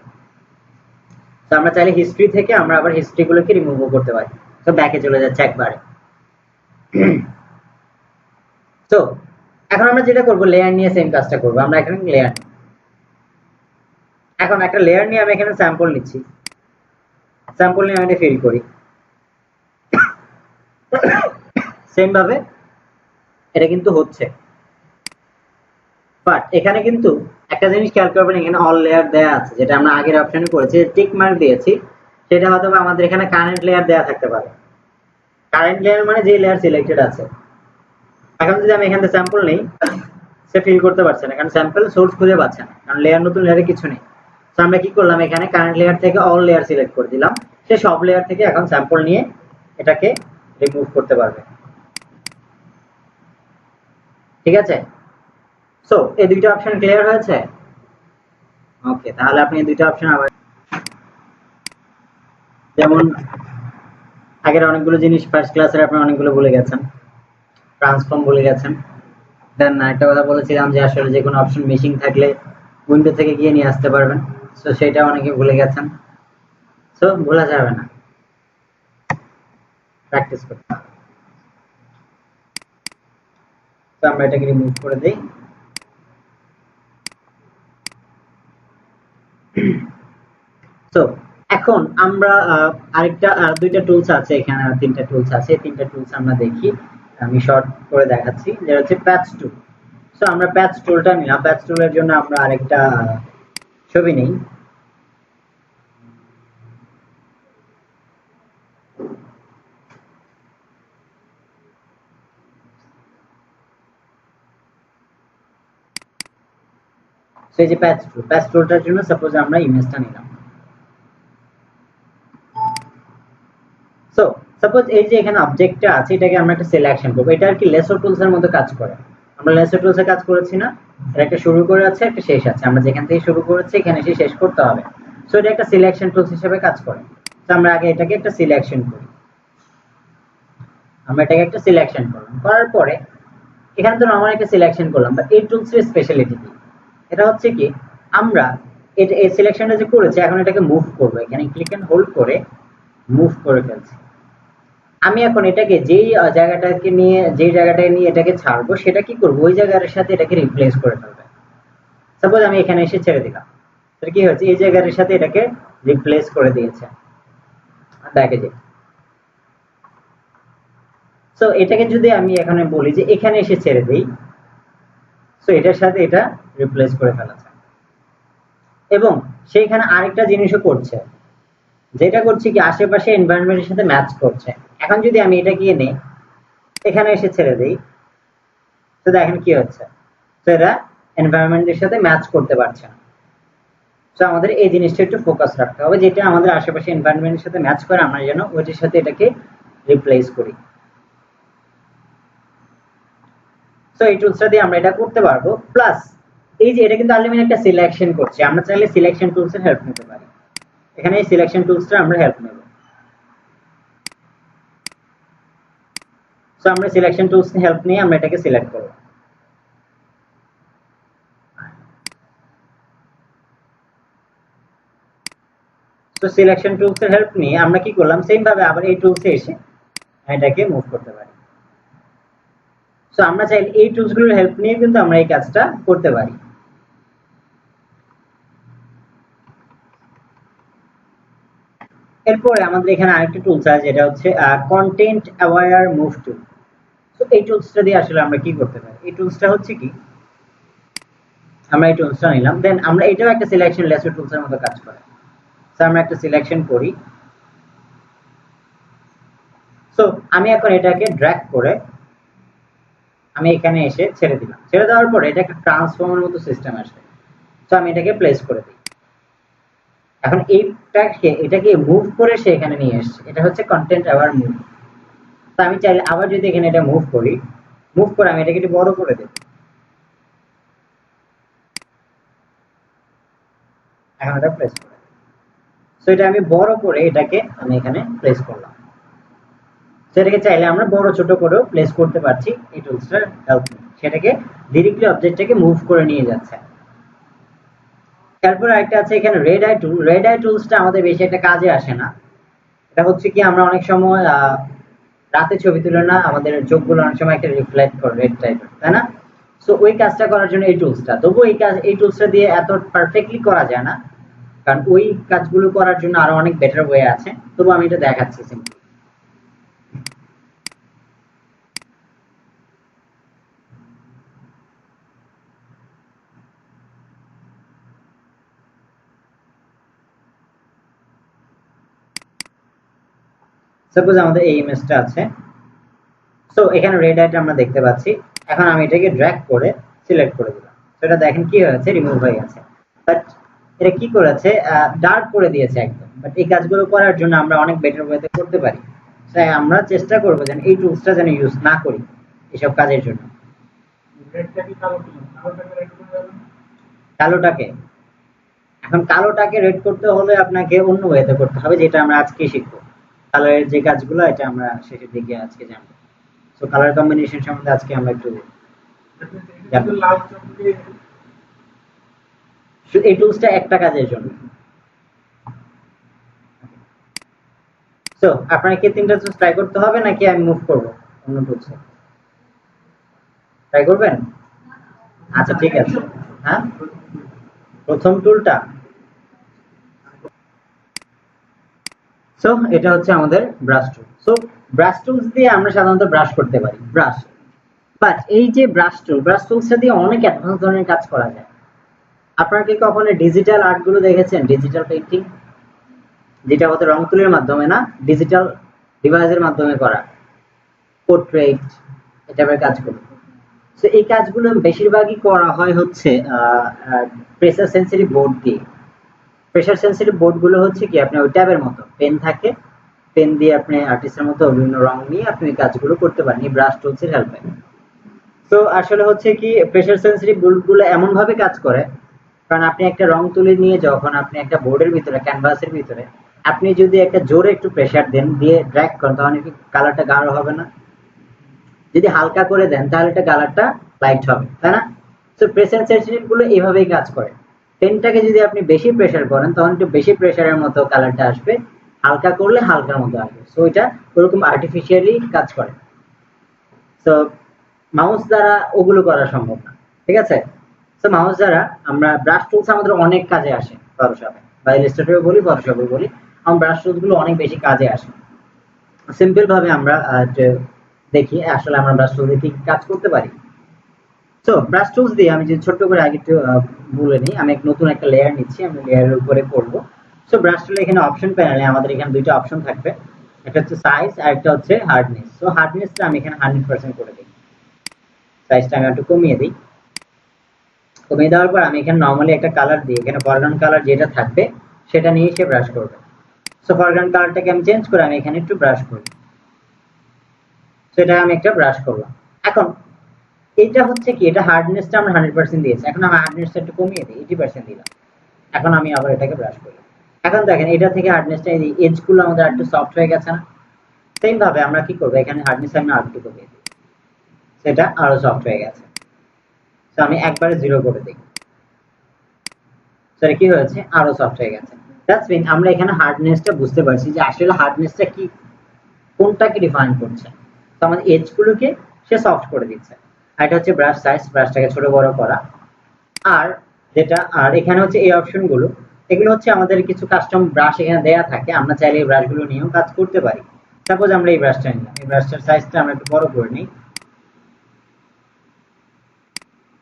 তো আমরা চাইলে হিস্ট্রি থেকে আমরা আবার হিস্ট্রি গুলোকে রিমুভও করতে পারি। তো ব্যাকে চলে যাচ্ছে একবারে। তো এখন আমরা যেটা করব, লেয়ার নিয়ে সেম কাজটা করব। আমরা এখানে লেয়ার, এখন একটা লেয়ার নিয়ে আমি এখানে স্যাম্পল নিচ্ছি, স্যাম্পল নিয়ে আমি এটা ফিল করি। সেম ভাবে এটা কিন্তু হচ্ছে, বাট এখানে কিন্তু একটা জিনিস খেয়াল করবেন, এখানে অল লেয়ার দেয়া আছে, যেটা আমরা আগের অপশনে করেছি, টিক মার্ক দিয়েছি, সেটা হয়তো আমাদের এখানে কারেন্ট লেয়ার দেয়া থাকতে পারে। কারেন্ট লেয়ার মানে যে লেয়ার সিলেক্টেড আছে। এখন যদি আমি এখান থেকে স্যাম্পল নেই, সে ফিল করতে পারছে না, কারণ স্যাম্পল সোর্স খুঁজে পাচ্ছে না, কারণ লেয়ার নতুন লেয়ারে কিছু নেই। তো আমরা কি করলাম, এখানে কারেন্ট লেয়ার থেকে অল লেয়ার সিলেক্ট করে দিলাম, সে সব লেয়ার থেকে এখন স্যাম্পল নিয়ে এটাকে রিমুভ করতে পারবে। ঠিক আছে? সো এই দুইটা অপশন ক্লিয়ার হয়েছে? ওকে, তাহলে আপনি এই দুইটা অপশন আবার, যেমন আগের অনেকগুলো জিনিস ফার্স্ট ক্লাসের আপনি অনেকগুলো ভুলে গেছেন, ট্রান্সফর্ম ভুলে গেছেন। দেন একটা কথা বলেছিলাম যে আসলে যে কোনো অপশন মিসিং থাকলে উইন্ডো থেকে গিয়ে নিয়ে আসতে পারবেন, সো সেটা অনেকে ভুলে গেছেন। সো ভোলা যাবে না, প্র্যাকটিস করতে হবে। তো আমরা এটাকে রিমুভ করে দেই। তো এখন আমরা আরেকটা দুইটা টুলস আছে এখানে, তিনটা টুলস আছে, তিনটা টুলস আমরা দেখি। আমি শর্ট করে দেখাচ্ছি, যেটা হচ্ছে প্যাচ টুল। সো আমরা প্যাচ টুলটা নিলাম, প্যাচ টুলের জন্য আমরা আরেকটা ছবি নেই। সেই যে প্যাচ টুল, প্যাচ টুলটার জন্য সাপোজ আমরা ইমেজটা নিলাম। সো সাপোজ এই যে এখানে অবজেক্টটা আছে, এটাকে আমরা একটা সিলেকশন করব। এটা আর কি লেসো টুলস এর মতো কাজ করে। আমরা লেসো টুলসে কাজ করেছি না, এর একটা শুরু করে আছে, একটা শেষ আছে, আমরা যেখান থেকে শুরু করেছি এখানে এসে শেষ করতে হবে। সো এটা একটা সিলেকশন টুলস হিসেবে কাজ করে। তো আমরা আগে এটাকে একটা সিলেকশন করি, আমরা এটাকে একটা সিলেকশন করলাম, করার পরে এখানে তো নরমাল একটা সিলেকশন করলাম, বাট এই টুলস এর স্পেশালিটি কি, এটা হচ্ছে কি আমরা এটা এই সিলেকশনটা যে করেছি এখন এটাকে মুভ করব, এখানে ক্লিক এন্ড হোল্ড করে মুভ করে ফেলছি। আমি এখন এটাকে যেই জায়গাটাকে নিয়ে, যেই জায়গাটায় নিয়ে এটাকে ছাড়বো, সেটা কি করবো, ওই জায়গার সাথে এটাকে রিপ্লেস করে ফেলবে। সাপোজ আমি এখানে এসে ছেড়ে দিলাম, তাহলে কি হচ্ছে, এই জায়গার সাথে এটাকে রিপ্লেস করে দিয়েছে। দেখে যে সো এটাকে যদি আমি এখানে বলি যে এখানে এসে ছেড়ে দিই, সো এটার সাথে এটা রিপ্লেস করে ফেলেছে। এবং সেইখানে আরেকটা জিনিসও করছে, যেটা করছে কি আশেপাশে এনভায়রনমেন্টের সাথে ম্যাচ করছে। এখন যদি আমি এটা গিয়ে নেই এখানে এসে ছেড়ে দিই, তো দেখেন কি হচ্ছে, তো এরা এনভায়রনমেন্টের সাথে ম্যাচ করতে পারছে না। তো আমাদের এই জিনিসটা একটু ফোকাস রাখতে হবে, যেটা আমাদের আশেপাশে এনভায়রনমেন্টের সাথে ম্যাচ করে আমরা যেন ওইটার সাথে এটাকে রিপ্লেস করি। তো এই টুলসটা দিয়ে আমরা এটা করতে পারবো। প্লাস এই যে এটা কিন্তু আলটিমেটলি একটা সিলেকশন করছে, আমরা চাইলে সিলেকশন টুলস এর হেল্প নিতে পারি। এখানে এই সিলেকশন টুলসটা আমরা হেল্প নেব। সো আমরা সিলেকশন টুলস এর হেল্প নিয়ে আমরা এটাকে সিলেক্ট করব। তো সিলেকশন টুলস এর হেল্প নিয়ে আমরা কি করলাম, সেম ভাবে আবার এই টুলসে এসে এটাকে মুভ করতে পারি। সো আমরা চাইলে এই টুলসগুলোর হেল্প নিয়ে কিন্তু আমরা এই কাজটা করতে পারি। এরপরে আমাদের এখানে আরেকটা টুলস আছে, যেটা হচ্ছে কন্টেন্ট অ্যাওয়্যার মুভ টুল। তো এই টুলসটা দিয়ে আসলে আমরা কি করতে পারি, এই টুলসটা হচ্ছে কি, আমরা এই টুলসটা নিলাম, দেন আমরা এটাও একটা সিলেকশন লেসো টুলসের মতো কাজ করে। সো আমরা একটা সিলেকশন করি। সো আমি এখন এটাকে ড্র্যাগ করে আমি এখানে এসে ছেড়ে দিলাম, ছেড়ে দেওয়ার পরে এটা একটা ট্রান্সফর্মের মতো সিস্টেম আসবে। সো আমি এটাকে প্লেস করে দিই। এখন এটাকে মুভ করে সে এখানে নিয়ে এসছে, এটা হচ্ছে কন্টেন্ট অ্যাওয়ার মুভ। তো আমি চাইলে আবার যদি এখানে এটা মুভ করি, মুভ করে আমি এটাকে একটু বড় করে দেব। এখন এটা প্লেস করে, সো এটা আমি বড় করে এটাকে আমি এখানে প্লেস করলাম। সেটাকে চাইলে আমরা বড় ছোট করেও প্লেস করতে পারছি এই টুলসটার হেল্প নিয়ে। সেটাকে ডিরেক্টলি অবজেক্টটাকে মুভ করে নিয়ে যাচ্ছে। তারপর একটা আছে এখানে রেড আই টুল। রেড আই টুলসটা আমাদের বেশি একটা কাজে আসে না। এটা হচ্ছে কি, আমরা অনেক সময় রাতে ছবি তুলে না, আমাদের চোখগুলো অনেক সময় একটা রিফ্লেক্ট করে রেড টাইপের, তাই না? সো ওই কাজটা করার জন্য এই টুলসটা, তবুও এই টুলসটা দিয়ে এত পারফেক্টলি করা যায় না, কারণ ওই কাজগুলো করার জন্য আরো অনেক বেটার ওয়ে আছে। তবু আমি এটা দেখাচ্ছি সিম্পলি। সাপোজ আমাদের এই ইমেজটা আছে, সো এখানে রেড আইটা আমরা দেখতে পাচ্ছি। এখন আমি এটাকে ড্র্যাগ করে সিলেক্ট করে দিলাম, সেটা দেখেন কি হয়েছে, রিমুভ হয়ে গেছে। বাট এটা কি করেছে, ডার্ক করে দিয়েছে একদম। বাট এই কাজগুলো করার জন্য আমরা অনেক বেটার ওয়েতে করতে পারি। তাই আমরা চেষ্টা করবো যেন এই টুলসটা যেন ইউজ না করি এসব কাজের জন্য। কালোটাকে, এখন কালোটাকে রেড করতে হলে আপনাকে অন্য ওয়েতে করতে হবে, যেটা আমরা আজকে শিখবো। কালারের যে কাজগুলো এটা আমরা শেষের দিকে আজকে জানবো। সো কালার কম্বিনেশন সম্বন্ধে আজকে আমরা একটু এই টুলসটা একটা কাজের জন্য। সো আপনারা কি তিনটা টুলস ট্রাই করতে হবে নাকি আমি মুভ করব অন্য টুলসে? ট্রাই করবেন? আচ্ছা ঠিক আছে। হ্যাঁ, প্রথম টুলটা, সো এটা হচ্ছে আমাদের ব্রাশ টুল। সো ব্রাশ টুলস দিয়ে আমরা সাধারণত ব্রাশ করতে পারি, ব্রাশ। বাট এই যে ব্রাশ টুলসটা দিয়ে অনেক অ্যাডভান্স ধরনের কাজ করা যায়। আপনারা কি কখনো ডিজিটাল আর্ট গুলো দেখেছেন? ডিজিটাল পেইন্টিং, যেটা আমাদের রং তুলির মাধ্যমে না, ডিজিটাল ডিভাইসের মাধ্যমে করা পোর্ট্রেট, এটা আমরা কাজ করি। তো এই কাজগুলো বেশিরভাগই করা হয় হচ্ছে প্রেসার সেন্সিটিভ বোর্ড দিয়ে। প্রেসার সেন্সিটিভ বোর্ড গুলো হচ্ছে কি, আপনি ওই ট্যাবের মতো পেন থাকে, পেন দিয়ে আপনি আর্টিস্টের মতো বিভিন্ন রং নিয়ে আপনি এই কাজগুলো করতে পারেন এই ব্রাশ টুলসের হেল্পে। তো আসলে হচ্ছে কি, প্রেসার সেন্সিটিভ বোর্ড গুলো এমন ভাবে কাজ করে, কারণ আপনি একটা রং তুলি নিয়ে যখন আপনি একটা বোর্ডের ভিতরে, ক্যানভাসের ভিতরে আপনি যদি একটা জোরে একটু প্রেসার দেন, দিয়ে ড্র্যাগ করেন, তাহলে কি কালারটা গাঢ় হবে না? যদি হালকা করে দেন তাহলে এটা কালারটা লাইট হবে, তাই না? তো প্রেসার সেন্সিটিভ গুলো এইভাবেই কাজ করে। পেনটাকে যদি আপনি বেশি প্রেসার করেন তখন একটু বেশি প্রেসারের মতো কালারটা আসবে, হালকা করলে হালকার মতো আসবে। সো এটা ওরকম আর্টিফিশিয়ালি কাজ করে। তো মাউস দ্বারা ওগুলো করা সম্ভব না, ঠিক আছে? তো মাউস দ্বারা আমরা ব্রাশ টুলস আমাদের অনেক কাজে আসে ফটোশপে বা ইলাস্ট্রেটরে বলি, ফটোশপে বলি, আমার ব্রাশ টুলস গুলো অনেক বেশি কাজে আসে। সিম্পল ভাবে আমরা দেখি আসলে আমরা ব্রাশ টুল দিয়ে কি কাজ করতে পারি। তো ব্রাশ টুলস দিয়ে আমি যদি ছোট্ট করে আগে একটু বলে নিই, আমি নতুন একটা লেয়ার নিচ্ছি, আমি লেয়ারের উপরে করব। সো ব্রাশ টুলে এখানে অপশন প্যানেলে আমাদের এখানে দুইটা অপশন থাকবে, একটা হচ্ছে সাইজ আর একটা হচ্ছে হার্ডনেস। সো হার্ডনেসটা আমি এখানে 100% করে দিই, সাইজটা আমি একটু কমিয়ে দিই। কমিয়ে দেওয়ার পর আমি এখানে নরমালি একটা কালার দিই, এখানে ফরগ্রাউন্ড কালার যেটা থাকবে সেটা নিয়ে সে ব্রাশ করবে। সো ফরগ্রাউন্ড কালারটাকে আমি চেঞ্জ করে আমি এখানে একটু ব্রাশ করি, সেটা আমি একটা ব্রাশ করলাম। এখন এটা হচ্ছে কি, এটা হার্ডনেসটা আমরা 100% দিয়েছি, এখন আমি হার্ডনেসটা একটু কমিয়ে দিই, 80% দিলাম। এখন আমি আবার এটাকে ব্রাশ করি। এখন দেখেন এটা থেকে হার্ডনেসটা, এই এজ গুলো আমাদের একটু সফট হয়ে গেছে না? সেম ভাবে আমরা কি করবো, এখানে হার্ডনেস আমি আরেকটু কমিয়ে দিই, সেটা আরো সফট হয়ে গেছে। তো আমি একবারে 0 করে দিই, সেটা কি হয়েছে, আরো সফট হয়ে গেছে। দ্যাটস মিন আমরা এখানে হার্ডনেসটা বুঝতে পারছি যে আসলে হার্ডনেসটা কি, কোনটাকে ডিফাইন করছে। তো আমাদের এজ গুলোকে সে সফট করে দিচ্ছে। আর এটা হচ্ছে ব্রাশ সাইজ, ব্রাশটাকে ছোট বড় করা। আর আর এখানে হচ্ছে এই অপশন গুলো, এগুলো হচ্ছে আমাদের কিছু কাস্টম ব্রাশ এখানে দেয়া থাকে, আমরা চাইলে এই ব্রাশগুলো নিয়েও কাজ করতে পারি। সাপোজ আমরা এই ব্রাশটা নিলাম, এই ব্রাশটার সাইজটা আমরা একটু বড় করে নিই,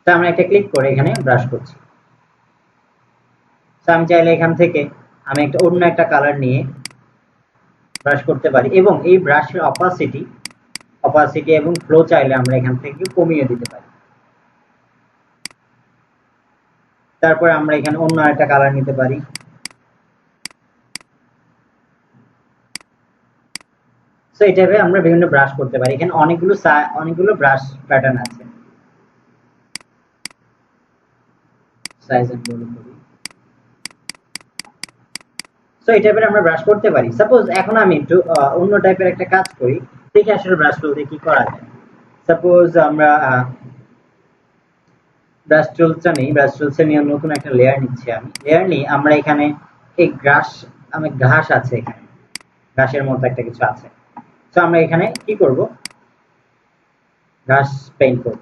তো আমরা একটা ক্লিক করে এখানে ব্রাশ করছি। তো আমি চাইলে এখান থেকে আমি একটা অন্য একটা কালার নিয়ে ব্রাশ করতে পারি, এবং এই ব্রাশের অপাসিটি এবং ফ্লো চাইলে আমরা এখান থেকে কমিয়ে দিতে পারি। তারপরে আমরা এখানে অন্য একটা কালার নিতে পারি। সো এইভাবে আমরা বিভিন্ন ব্রাশ করতে পারি। এখানে অনেকগুলো ব্রাশ প্যাটার্ন আছে। সাইজ এন্ড বড় করি। সো এই টাইপের আমরা ব্রাশ করতে পারি। সাপোজ এখন আমি একটু অন্য টাইপের একটা কাজ করি, দেখি আসলে ব্রাশ টুল দিয়ে কি করা যায়। সাপোজ আমরা ব্রাশ টুলসটা নেই, ব্রাশ টুলসে নিয়ে নতুন একটা লেয়ার নিচ্ছি। আমি লেয়ার নিয়ে আমরা এখানে এই ঘাস আছে, এখানে ঘাসের মতো একটা কিছু আছে। তো আমরা এখানে কি করব, ঘাস পেইন্ট করব।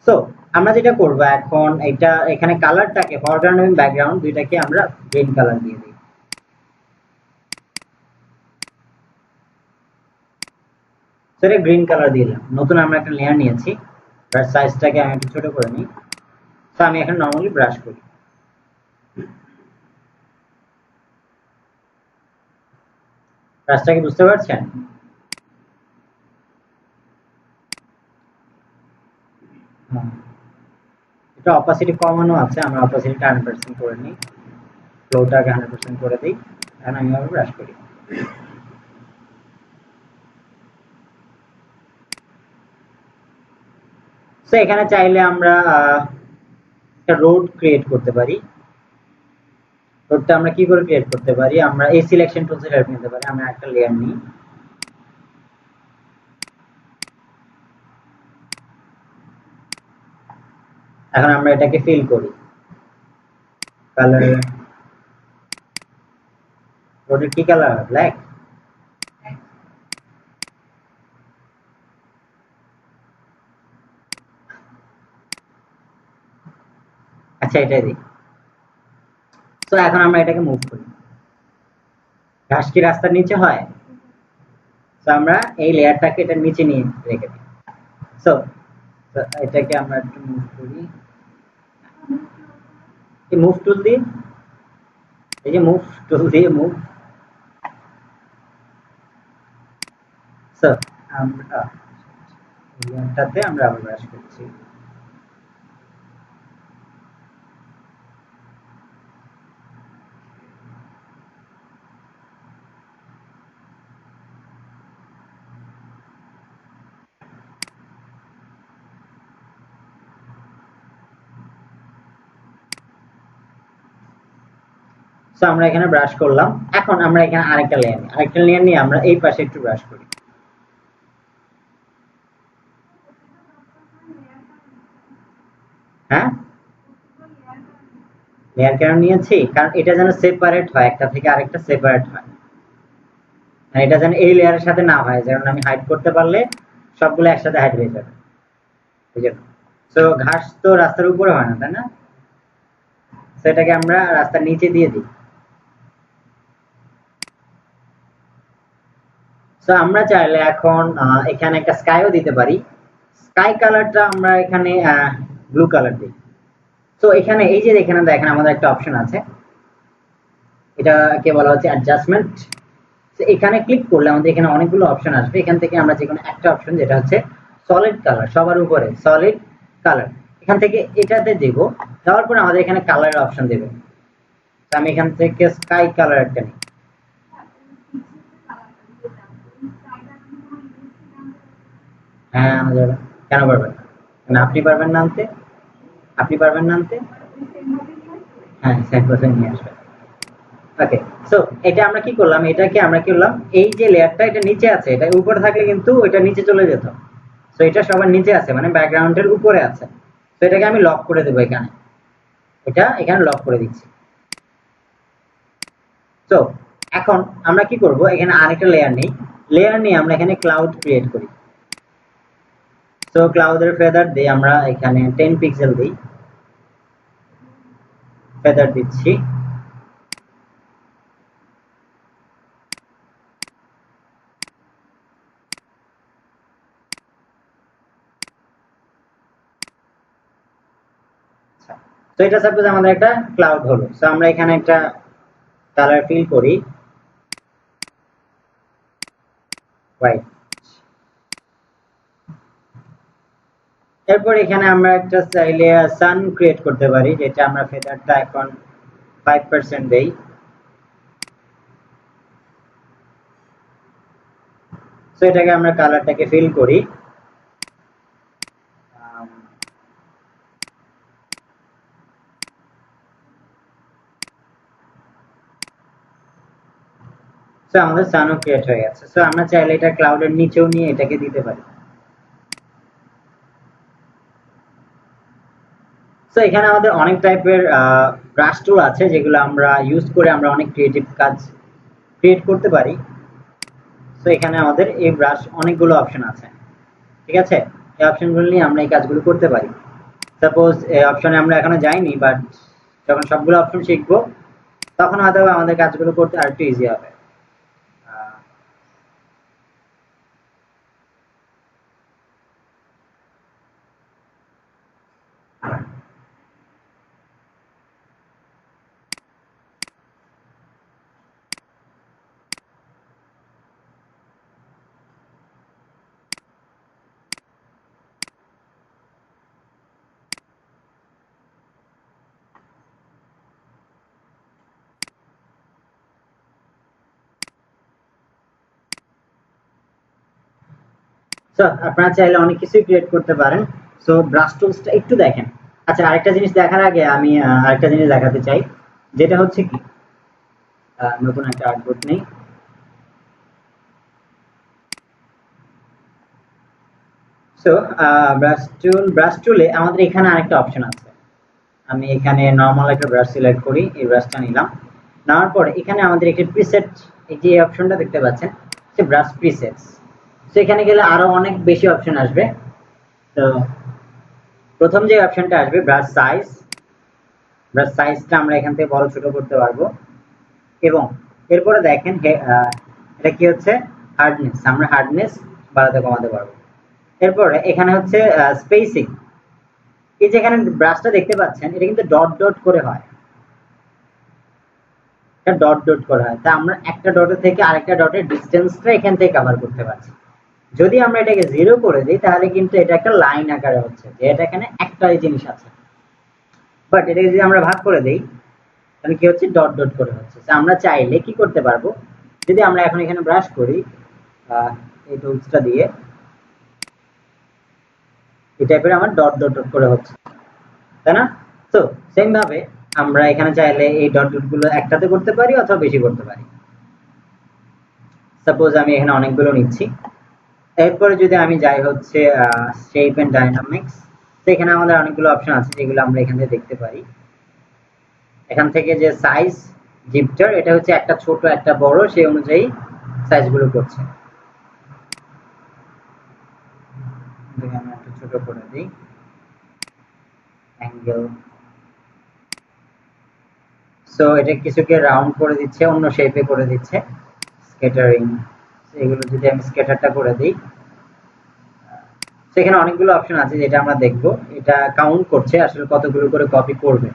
সো আমরা যেটা করব এখন, এটা এখানে কালারটাকে ফরগ্রাউন্ড এবং ব্যাকগ্রাউন্ড দুইটাকে আমরা গ্রিন কালার দিয়ে দিই। সেটা গ্রিন কালার দিলাম। নতুন আমরা একটা লেয়ার নিয়েছি, ব্রাশ সাইজটাকে আমি একটু ছোট করে নিই। তো আমি এখন নরমালি ব্রাশ করি। ব্রাশটাকে বুঝতে পারছেন? এটা অপাসিটি কমানো আছে, আমরা অপাসিটি 100% করে নিই, ফ্লোটাকে 100% করে দিই। এখন আমি আবার ব্রাশ করি। তো এখানে চাইলে আমরা একটা রোড ক্রিয়েট করতে পারি। রোডটা আমরা কি করে ক্রিয়েট করতে পারি, আমরা এই সিলেকশন টুলসের হেল্প নিতে পারি। আমরা একটা লেয়ার নিই, এখন আমরা এটাকে ফিল করি কালার। রোডের কি কালার? ব্ল্যাক। আচ্ছা, এটাই দিই। তো এখন আমরা এটাকে মুভ করি। ঘাস কি রাস্তার নিচে হয়? তো আমরা এই লেয়ারটাকে এটার নিচে নিয়ে রেখে দিই। সো এটাকে আমরা একটু মুভ করি, এই মুভ টুল দিয়ে, এই যে মুভ টুল দিয়ে মুভ। সো আমরা লেয়ারটাতে আমরা আবার ব্রাশ করছি। সো আমরা এখানে ব্রাশ করলাম। এখন আমরা এখানে আরেকটা লেয়ার নিয়ে আমরা এই পাশে একটু ব্রাশ করি। হ্যাঁ, লেয়ার কেন নিয়েছি, কারণ এটা যেন সেপারেট হয়, একটা থেকে আরেকটা সেপারেট হয়। আর এটা যেন এই লেয়ারের সাথে না হয়, যেমন আমি হাইড করতে পারলে সবগুলো একসাথে হাইড হয়ে যাবে, এই জন্য। তো ঘাস তো রাস্তার উপরে হয় না, তাই না? সেটাকে আমরা রাস্তার নিচে দিয়ে দিই। তো আমরা চাইলে এখন এখানে একটা স্কাইও দিতে পারি। স্কাই কালারটা আমরা এখানে ব্লু কালার দিই। তো এখানে এই যে এখানে দেখেন আমাদের একটা অপশন আছে, এটাকে বলা হচ্ছে অ্যাডজাস্টমেন্ট। তো এখানে ক্লিক করলে আমাদের এখানে অনেকগুলো অপশন আসবে। এখান থেকে আমরা যেকোনো একটা অপশন, যেটা হচ্ছে সলিড কালার, সবার উপরে সলিড কালার, এখান থেকে এটাতে দেব। দেওয়ার পর আমাদের এখানে কালারের অপশন দেবে। তো আমি এখান থেকে স্কাই কালার একটা নিই। হ্যাঁ, আমাদের কেন পারবেন না? কেন আপনি পারবেন না আনতে? আপনি পারবেন না আনতে? হ্যাঁ, সেম প্রসেস নিয়ে আসবেন। ওকে। সো এটা আমরা কি করলাম, এটাকে আমরা কি করলাম, এই যে লেয়ারটা এটা নিচে আছে, এটা উপরে থাকলে কিন্তু এটা নিচে চলে যেত। সো এটা সবার নিচে আছে, মানে ব্যাকগ্রাউন্ডের উপরে আছে। তো এটাকে আমি লক করে দেবো এখানে, এটা এখানে লক করে দিচ্ছি। তো এখন আমরা কি করব, এখানে আরেকটা লেয়ার নিয়ে আমরা এখানে ক্লাউড ক্রিয়েট করি। তো ক্লাউডের ফেদার দিয়ে আমরা এখানে 10 পিক্সেল দিই, ফেদার দিচ্ছি। তো এটা সাপোজ আমাদের একটা ক্লাউড হলো। সো আমরা এখানে একটা কালার ফিল করি হোয়াইট। এরপর এখানে আমরা একটা চাইলে সান ক্রিয়েট করতে পারি, যেটা আমরা ফেদারটা এখন 5% দেই। সো এটাকে আমরা কালারটাকে ফিল করি। সো আমাদের সানও ক্রিয়েট হয়ে গেছে। সো আমরা চাইলে এটা ক্লাউডের নিচেও নিয়ে এটাকে দিতে পারি। সো এখানে আমাদের অনেক টাইপের ব্রাশ টুল আছে, যেগুলো আমরা ইউজ করে আমরা অনেক ক্রিয়েটিভ কাজ ক্রিয়েট করতে পারি। সো এখানে আমাদের এই ব্রাশ অনেকগুলো অপশন আছে, ঠিক আছে? এই অপশনগুলো নিয়ে আমরা এই কাজগুলো করতে পারি। সাপোজ এই অপশনে আমরা এখনো যাইনি, বাট যখন সবগুলো অপশন শিখবো তখন হয়তো আমাদের কাজগুলো করতে আরেকটু ইজি হবে। সো আপনারা চাইলে অনেক কিছুই ক্রিয়েট করতে পারেন। সো ব্রাশ টুলসটা একটু দেখেন। আচ্ছা, আরেকটা জিনিস দেখার আগে আমি আরেকটা জিনিস দেখাতে চাই, যেটা হচ্ছে কি নতুন একটা আর্টবোর্ড নেই। সো ব্রাশ টুলে আমাদের এখানে আরেকটা অপশন আছে। আমি এখানে নর্মাল একটা ব্রাশ সিলেক্ট করি, এই ব্রাশটা নিলাম। নেওয়ার পরে এখানে আমাদের একটি প্রিসেট, এই যে অপশনটা দেখতে পাচ্ছেন, সে ব্রাশ প্রিসেটস। সো এখানে গেলে আরো অনেক বেশি অপশন আসবে। তো প্রথম যে অপশনটা আসবে ব্রাশ সাইজ, ব্রাশ সাইজটা আমরা এখান থেকে বড় ছোট করতে পারবো। এবং এরপরে দেখেন এটা কি হচ্ছে, হার্ডনেস, আমরা হার্ডনেস বাড়াতে কমাতে পারবো। এরপরে এখানে হচ্ছে স্পেসিং। এই যে এখানে ব্রাশটা দেখতে পাচ্ছেন, এটা কিন্তু ডট ডট করে হয়, এটা ডট ডট করে হয়। তা আমরা একটা ডটের থেকে আরেকটা ডটের ডিস্টেন্সটা এখান থেকে কভার করতে পারছি। যদি আমরা এটাকে 0 করে দিই তাহলে কিন্তু এটা একটা লাইন আকারে হচ্ছে, যে এটা এখানে একটাই জিনিস আছে। বাট এটাকে যদি আমরা ভাগ করে দেই তাহলে কি হচ্ছে, ডট ডট করে হচ্ছে। আমরা চাইলে কি করতে পারবো, যদি আমরা এখন এখানে ব্রাশ করি এই টুলসটা দিয়ে, এই টাইপের আমার ডট ডট ডট করে হচ্ছে, তাই না? তো সেম ভাবে আমরা এখানে চাইলে এই ডট ডট গুলো একটাতে করতে পারি অথবা বেশি করতে পারি। সাপোজ আমি এখানে অনেকগুলো নিচ্ছি। এরপরে যদি আমি যাই হচ্ছে শেপ এন্ড ডাইনামিক্স, তো এখানে আমাদের অনেকগুলো অপশন আছে যেগুলো আমরা এখান থেকে দেখতে পারি। এখান থেকে যে সাইজ জিপটার, এটা হচ্ছে একটা ছোট একটা বড়, সেই অনুযায়ী সাইজগুলো করছে। আমি একটু ছোট করে দিই, অ্যাঙ্গেল। সো এটা কিছুকে রাউন্ড করে দিচ্ছে, অন্য শেপে করে দিচ্ছে। স্ক্যাটারিং, এগুলো যদি আমি স্ক্যাটারটা করে দিই, সেখানে অনেকগুলো অপশন আছে যেটা আমরা দেখবো। এটা কাউন্ট করছে আসলে কতগুলো করে কপি করবে।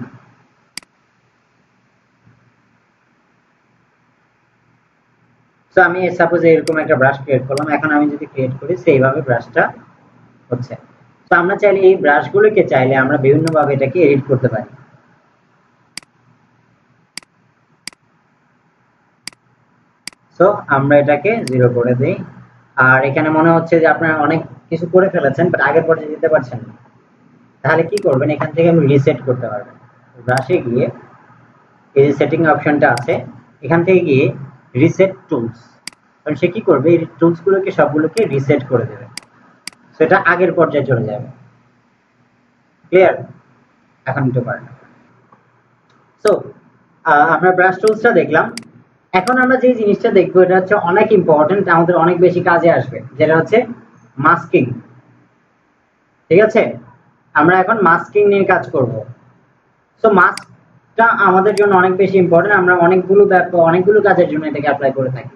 তো আমি সাপোজ এরকম একটা ব্রাশ ক্রিয়েট করলাম, এখন আমি যদি ক্রিয়েট করি সেইভাবে ব্রাশটা হচ্ছে। তো আমরা চাইলে এই ব্রাশগুলোকে চাইলে আমরা বিভিন্ন ভাবে এটাকে এডিট করতে পারি। সো আমরা এটাকে 0 করে দেই। আর এখানে মনে হচ্ছে যে আপনারা অনেক কিছু করে ফেলেছেন বাট আগের পর্যায়ে যেতে পারছেন না, তাহলে কি করবেন, এখান থেকে আমি রিসেট করতে পারবেন। ব্রাশে গিয়ে এই যে সেটিং অপশনটা আছে, এখান থেকে গিয়ে রিসেট টুলস, কারণ সে কি করবে, এই টুলস গুলোকে সবগুলোকে রিসেট করে দেবে, সেটা আগের পর্যায়ে চলে যাবে। ক্লিয়ার? এখন নিতে পারেন। সো আমরা ব্রাশ টুলসটা দেখলাম। এখন আমরা যে জিনিসটা দেখবো এটা হচ্ছে অনেক ইম্পর্টেন্ট, আমাদের অনেক বেশি কাজে আসবে, যেটা হচ্ছে মাস্কিং। ঠিক আছে, আমরা এখন মাস্কিং নিয়ে কাজ করব। সো মাস্কটা আমাদের জন্য অনেক বেশি ইম্পর্টেন্ট, আমরা অনেকগুলো কাজের জন্য এটাকে অ্যাপ্লাই করে থাকি।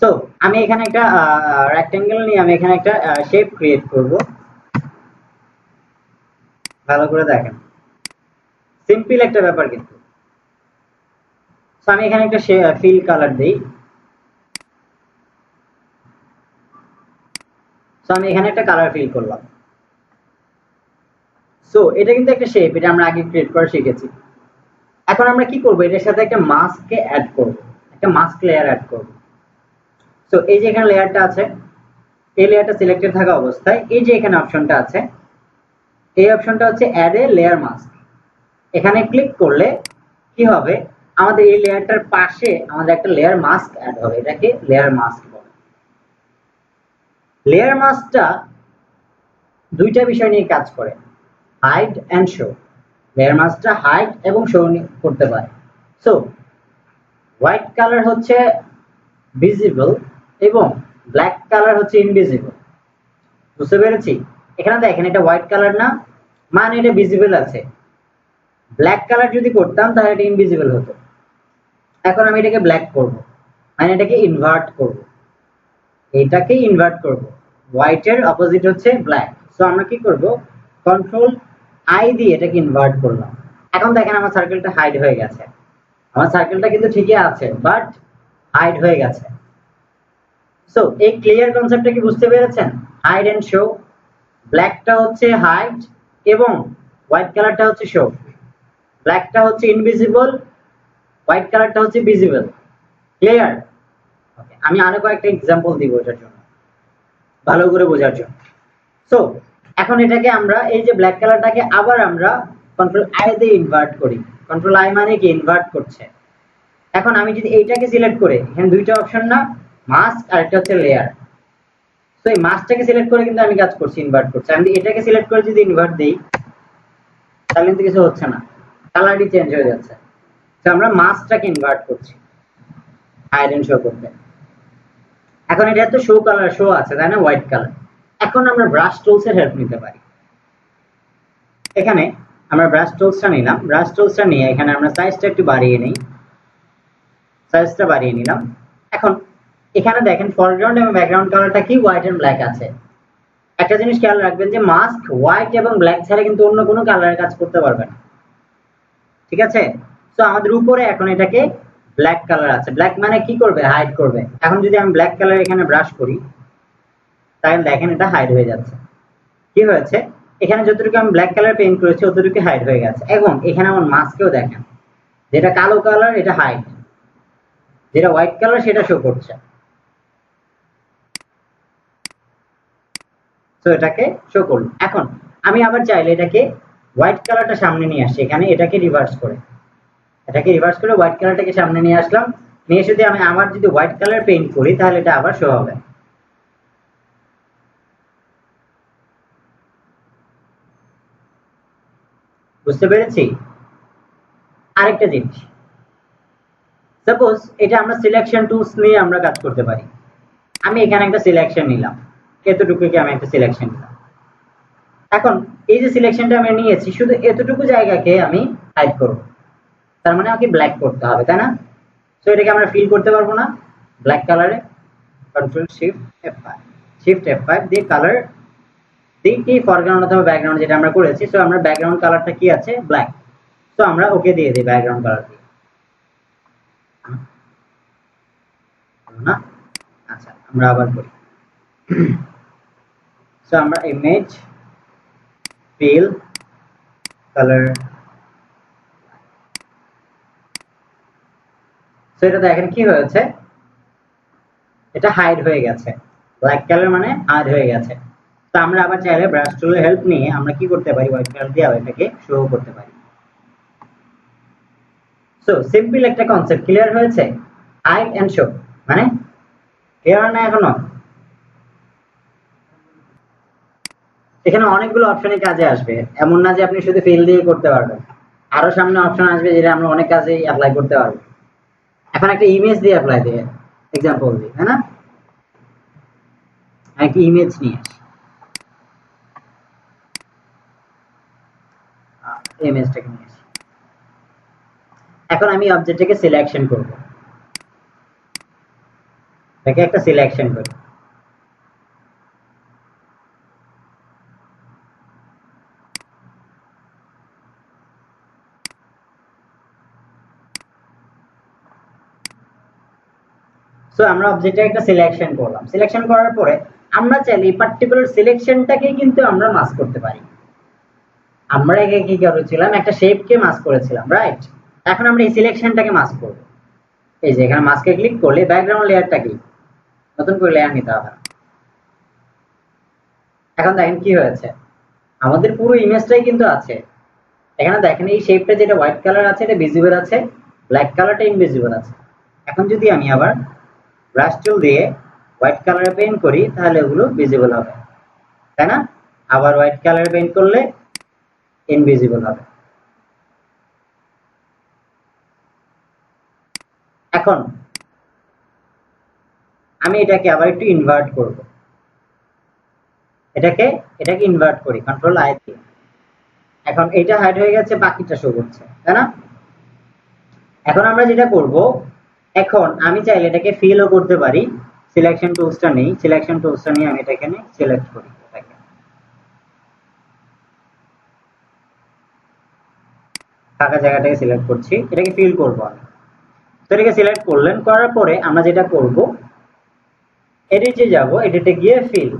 সো আমি এখানে একটা রেক্টেঙ্গেল নিয়ে আমি এখানে একটা শেপ ক্রিয়েট করব। ভালো করে দেখেন, সিম্পল একটা ব্যাপার কিন্তু। সো আমি এখানে একটা ফিল কালার দেই। সো আমি এখানে একটা কালার ফিল করলাম। সো এটা কিন্তু একটা শেপ, এটা আমরা আগে ক্রিয়েট করা শিখেছি। এখন আমরা কি করব, এটার সাথে একটা মাস্ককে অ্যাড করব, একটা মাস্ক লেয়ার অ্যাড করব। সো এই যে এখানে লেয়ারটা আছে, এই লেয়ারটা সিলেক্টেড থাকা অবস্থায় এই যে এখানে অপশনটা আছে, এই অপশনটা হচ্ছে অ্যাড এ লেয়ার মাস্ক। এখানে ক্লিক করলে কি হবে, আমাদের এই লেয়ারটার পাশে আমাদের একটা লেয়ার মাস্ক অ্যাড হবে, এটাকে লেয়ার মাস্ক বলে। লেয়ার মাস্কটা দুইটা বিষয় নিয়ে কাজ করে, হাইড এন্ড শো। লেয়ার মাস্কটা হাইড এবং শো করতে পারে। সো হোয়াইট কালার হচ্ছে ভিজিবল এবং ব্ল্যাক কালার হচ্ছে ইনভিজিবল। বুঝতে পেরেছি? এখানে দেখেন এটা হোয়াইট কালার না, মানে এটা ভিজিবল আছে। ব্ল্যাক কালার যদি করতাম তাহলে এটা ইনভিজিবল হতো। এখন আমি এটাকে ব্ল্যাক করব, মানে এটাকে ইনভার্ট করব, এটাকে ইনভার্ট করব। হোয়াইটের অপোজিট হচ্ছে ব্ল্যাক। সো আমরা কি করব, কন্ট্রোল আই দিয়ে এটাকে ইনভার্ট করলাম। এখন দেখেন আমার সার্কেলটা হাইড হয়ে গেছে। আমার সার্কেলটা কিন্তু ঠিকই আছে, বাট হাইড হয়ে গেছে। সো এই ক্লিয়ার কনসেপ্টটা কি বুঝতে পেরেছেন? হাইড এন্ড শো, ব্ল্যাকটা হচ্ছে হাইড এবং হোয়াইট কালারটা হচ্ছে শো। ব্ল্যাকটা হচ্ছে ইনভিজিবল, হোয়াইট কালারটা হচ্ছে ভিজিবল। ক্লিয়ার? ওকে, আমি আরো কয়েকটা एग्जांपल দিব এটার জন্য ভালো করে বোঝার জন্য। সো এখন এটাকে আমরা এই যে ব্ল্যাক কালারটাকে আবার আমরা কন্ট্রোল আই দিয়ে ইনভার্ট করি। কন্ট্রোল আই মানে কি ইনভার্ট করছে। এখন আমি যদি এইটাকে সিলেক্ট করে, এখানে দুইটা অপশন না, মাস্ক আর একটা হচ্ছে লেয়ার। সো এই মাস্কটাকে সিলেক্ট করে কিন্তু আমি কাজ করছি, ইনভার্ট করছি। আমি এটাকে সিলেক্ট করে যদি ইনভার্ট দেই তাহলে কিন্তু কিছু হচ্ছে না, কালারই চেঞ্জ হয়ে যাচ্ছে। তো আমরা মাস্কটাকে ইনভার্ট করছি হাইড এন্ড শো করতে। এখন এটা তো শো কালার শো আছে তাই না, হোয়াইট কালার। এখন আমরা ব্রাশ টুলস এর হেল্প নিতে পারি। এখানে আমরা ব্রাশ টুলসটা নিলাম, ব্রাশ টুলসটা নিয়ে এখানে আমরা সাইজটা একটু বাড়িয়ে নেই, সাইজটা বাড়িয়ে নিলাম। এখন এখানে দেখেন ফরগ্রাউন্ড এবং ব্যাকগ্রাউন্ড কালারটা কি হোয়াইট এন্ড ব্ল্যাক আছে। একটা জিনিস খেয়াল রাখবেন যে মাস্ক হোয়াইট এবং ব্ল্যাক ছাড়া কিন্তু অন্য কোনো কালারের কাজ করতে পারবে না, ঠিক আছে? তো আমাদের উপরে এখন এটাকে ব্ল্যাক কালার আছে, ব্ল্যাক মানে কি করবে, হাইড করবে। এখন যদি আমি ব্ল্যাক কালার এখানে ব্রাশ করি তাহলে দেখেন এটা হাইড হয়ে যাচ্ছে। কি হয়েছে, এখানে যতটুকু আমি ব্ল্যাক কালার পেইন্ট করেছি ততটুকু হাইড হয়ে গেছে। এবং এখানে আমার মাস্কেও দেখেন যেটা কালো কালার এটা হাইড, যেটা হোয়াইট কালার সেটা শো করছে। তো এটাকে শো করলো। এখন আমি আবার চাইলে এটাকে হোয়াইট কালারটা সামনে নিয়ে আসছি, এখানে এটাকে রিভার্স করে, এটাকে রিভার্স করে হোয়াইট কালারটাকে সামনে নিয়ে আসলাম। নিয়ে এসে আমি আবার যদি হোয়াইট কালার পেইন্ট করি তাহলে এটা আবার শো হবে। বুঝতে পেরেছি? আরেকটা জিনিস, সাপোজ এটা আমরা সিলেকশন টুলস নিয়ে আমরা কাজ করতে পারি। আমি এখানে একটা সিলেকশন নিলাম, এতটুকুকে আমি একটা সিলেকশন নিলাম। এখন এই যে সিলেকশনটা আমি নিয়েছি শুধু এতটুকু জায়গাকে আমি হাইড করব, তার মানে আমাকে ব্ল্যাক করতে হবে তাই না? সো এটাকে আমরা ফিল করতে পারবো না ব্ল্যাক কালারে। Control shift F5, shift F5 দিয়ে কালার দিই কি ফরগ্রাউন্ড অথবা ব্যাকগ্রাউন্ড যেটা আমরা করেছি। সো আমরা ব্যাকগ্রাউন্ড কালারটা কি আছে, ব্ল্যাক। সো আমরা ওকে দিয়ে দিই ব্যাকগ্রাউন্ড কালার দিয়ে না। আচ্ছা আমরা আবার করি। সো আমরা ইমেজ ফিল কালার, সো এটা দেখেন কি হয়েছে, এটা হাইড হয়ে গেছে, ব্ল্যাক কালার মানে হাইড হয়ে গেছে। তো আমরা আবার চাইলে ব্রাশ টুলের হেল্প নিয়ে আমরা কি করতে পারি, হোয়াইট কালার দিয়ে এটাকে শো করতে পারি। সো সিম্পল একটা কনসেপ্ট ক্লিয়ার হয়েছে, হাইড এন্ড শো মানে ক্লিয়ার না এখনো? এখানে অনেকগুলো অপশনই কাজে আসবে, এমন না যে আপনি শুধু ফিল দিয়ে করতে পারবেন, আরো সামনে অপশন আসবে যেটা আমরা অনেক কাজেই অ্যাপ্লাই করতে পারবো। এখন একটা ইমেজ দিয়ে অ্যাপ্লাই দিয়ে এক্সাম্পল দিই, হ্যাঁ না? একটা ইমেজ নিয়ে আসি, ইমেজটাকে নিয়ে আসি। এখন আমি অবজেক্টটাকে সিলেকশন করব, এটাকে একটা সিলেকশন করি। সো আমরা অবজেক্টে একটা সিলেকশন করলাম, সিলেকশন করার পরে আমরা চাইলে এই পার্টিকুলার সিলেকশনটাকে কিন্তু আমরা মাস্ক করতে পারি। আমরা আগে কি করেছিলাম, একটা শেপকে মাস্ক করেছিলাম, রাইট? এখন আমরা এই সিলেকশনটাকে মাস্ক করব। এই যে এখানে মাস্কে ক্লিক করলে ব্যাকগ্রাউন্ড লেয়ারটা কি, নতুন করে লেয়ার নিতে হবে। এখন দেখেন কি হয়েছে, আমাদের পুরো ইমেজটাই কিন্তু আছে। এখানে দেখেন এই শেপটা যেটা হোয়াইট কালার আছে এটা ভিজিবল আছে, ব্ল্যাক কালারটা ইনভিজিবল আছে। এখন যদি আমি আবার ব্রাশ টুল দিয়ে হোয়াইট কালারে পেইন্ট করি তাহলে ওগুলো ভিজিবল হবে, তাই না? আবার হোয়াইট কালারে পেইন্ট করলে ইনভিজিবল হবে। এখন আমি এটাকে আবার একটু ইনভার্ট করব, এটাকে ইনভার্ট করি কন্ট্রোল আই দিয়ে। এখন এটা হাইড হয়ে গেছে, বাকিটা শো করছে, তাই না? এখন আমরা যেটা করব, এখন আমি চাইলে এটাকে ফিলও করতে পারি। সিলেকশন টুলসটা নেই, সিলেকশন টুলসটা নিয়ে আমি এটা এখানে সিলেক্ট করি, এটাকে ফাঁকা জায়গাটাকে সিলেক্ট করছি, এটাকে ফিল করব আমি। তো এটাকে সিলেক্ট করলেন, করার পরে আমরা যেটা করব, এডিটে যাব, এডিটে গিয়ে ফিল।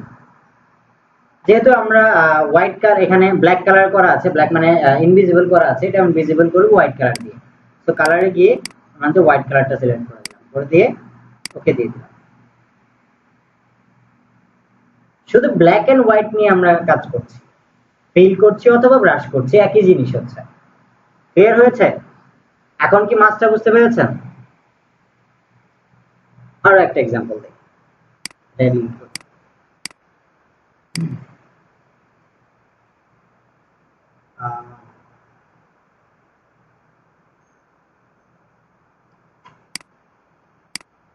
যেহেতু আমরা হোয়াইট কালার এখানে ব্ল্যাক কালার করা আছে, ব্ল্যাক মানে ইনভিজিবল করা আছে, এটা আমি ভিজিবল করব হোয়াইট কালার দিয়ে। তো কালারে গিয়ে আমরা তো হোয়াইট কালারটা সিলেক্ট করে দিলাম, করে দিয়ে ওকে দিয়ে দিলাম। শুধু ব্ল্যাক এন্ড হোয়াইট নিয়ে আমরা কাজ করছি, ফিল করছি অথবা ব্রাশ করছি, একই জিনিস হচ্ছে। ক্লিয়ার হয়েছে? এখন কি মাছটা বুঝতে পেরেছেন? আরো একটা এক্সাম্পল দিই।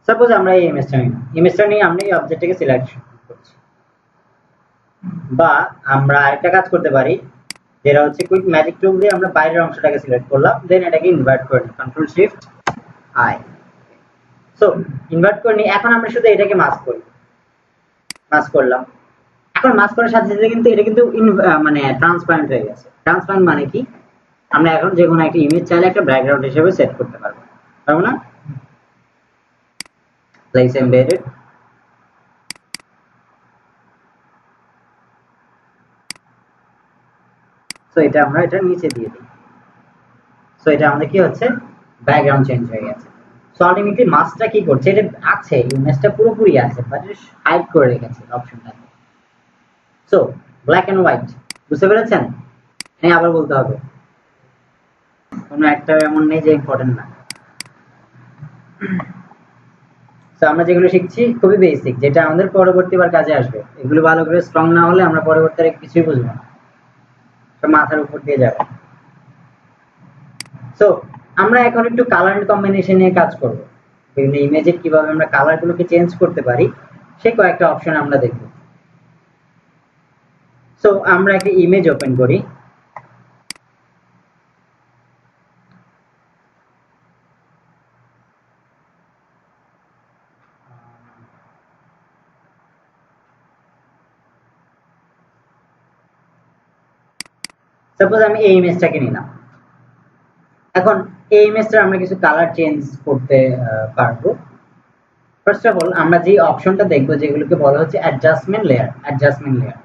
সাপোজ আমরা এই ইমেজটা নিয়ে আমরা এই অবজেক্টটাকে সিলেক্ট করছি, বা আমরা আরেকটা কাজ করতে পারি, যেটা হচ্ছে কুইক ম্যাজিক টুল দিয়ে আমরা বাইরের অংশটাকে সিলেক্ট করলাম, দেন এটাকে ইনভার্ট করে নিই, control shift I. So invert করে নিই। এখন আমরা শুধু এটাকে মাস্ক করি, মাস্ক করলাম। এখন মাস্ক করার সাথে সাথে কিন্তু এটা কিন্তু মানে ট্রান্সপারেন্ট হয়ে গেছে। ট্রান্সপারেন্ট মানে কি, আমরা এখন যে কোনো একটা ইমেজ চাইলে একটা ব্যাকগ্রাউন্ড হিসেবে সেট করতে পারবো, পারবো না? Place embedded, সো এটা আমরা এটা নিচে দিয়ে দিই। সো এটা আমাদের কি হচ্ছে, ব্যাকগ্রাউন্ড চেঞ্জ হয়ে গেছে। সো আলটিমেটলি মাস্কটা কি করছে, এটা আছে, ইমেজটা পুরোপুরি আছে, বাট হাইড করে রেখেছে অপশনটা। সো ব্ল্যাক এন্ড হোয়াইট, বুঝতে পেরেছেন? হ্যাঁ, আবার বলতে হবে, কোনো একটা এমন নেই যে ইম্পর্টেন্ট না। তো আমরা যেগুলো শিখছি খুবই বেসিক, যেটা আমাদের পরবর্তীবার কাজে আসবে। এগুলো ভালো করে স্ট্রং না হলে আমরা পরবর্তীতে কিছুই বুঝবো না, মাথার উপর দিয়ে যাবে। সো আমরা এখন একটু কালার কম্বিনেশন নিয়ে কাজ করব। বিভিন্ন ইমেজে কিভাবে আমরা কালারগুলোকে চেঞ্জ করতে পারি সেই কয়েকটা অপশন আমরা দেখব। সো আমরা একটা ইমেজ ওপেন করি, সাপোজ আমি এই ইমেজটাকে নিলাম। এখন এই ইমেজটা আমরা কিছু কালার চেঞ্জ করতে পারবো। ফার্স্ট অফ অল আমরা যে অপশনটা দেখবো, যেগুলোকে বলা হচ্ছে adjustment layer, adjustment layer.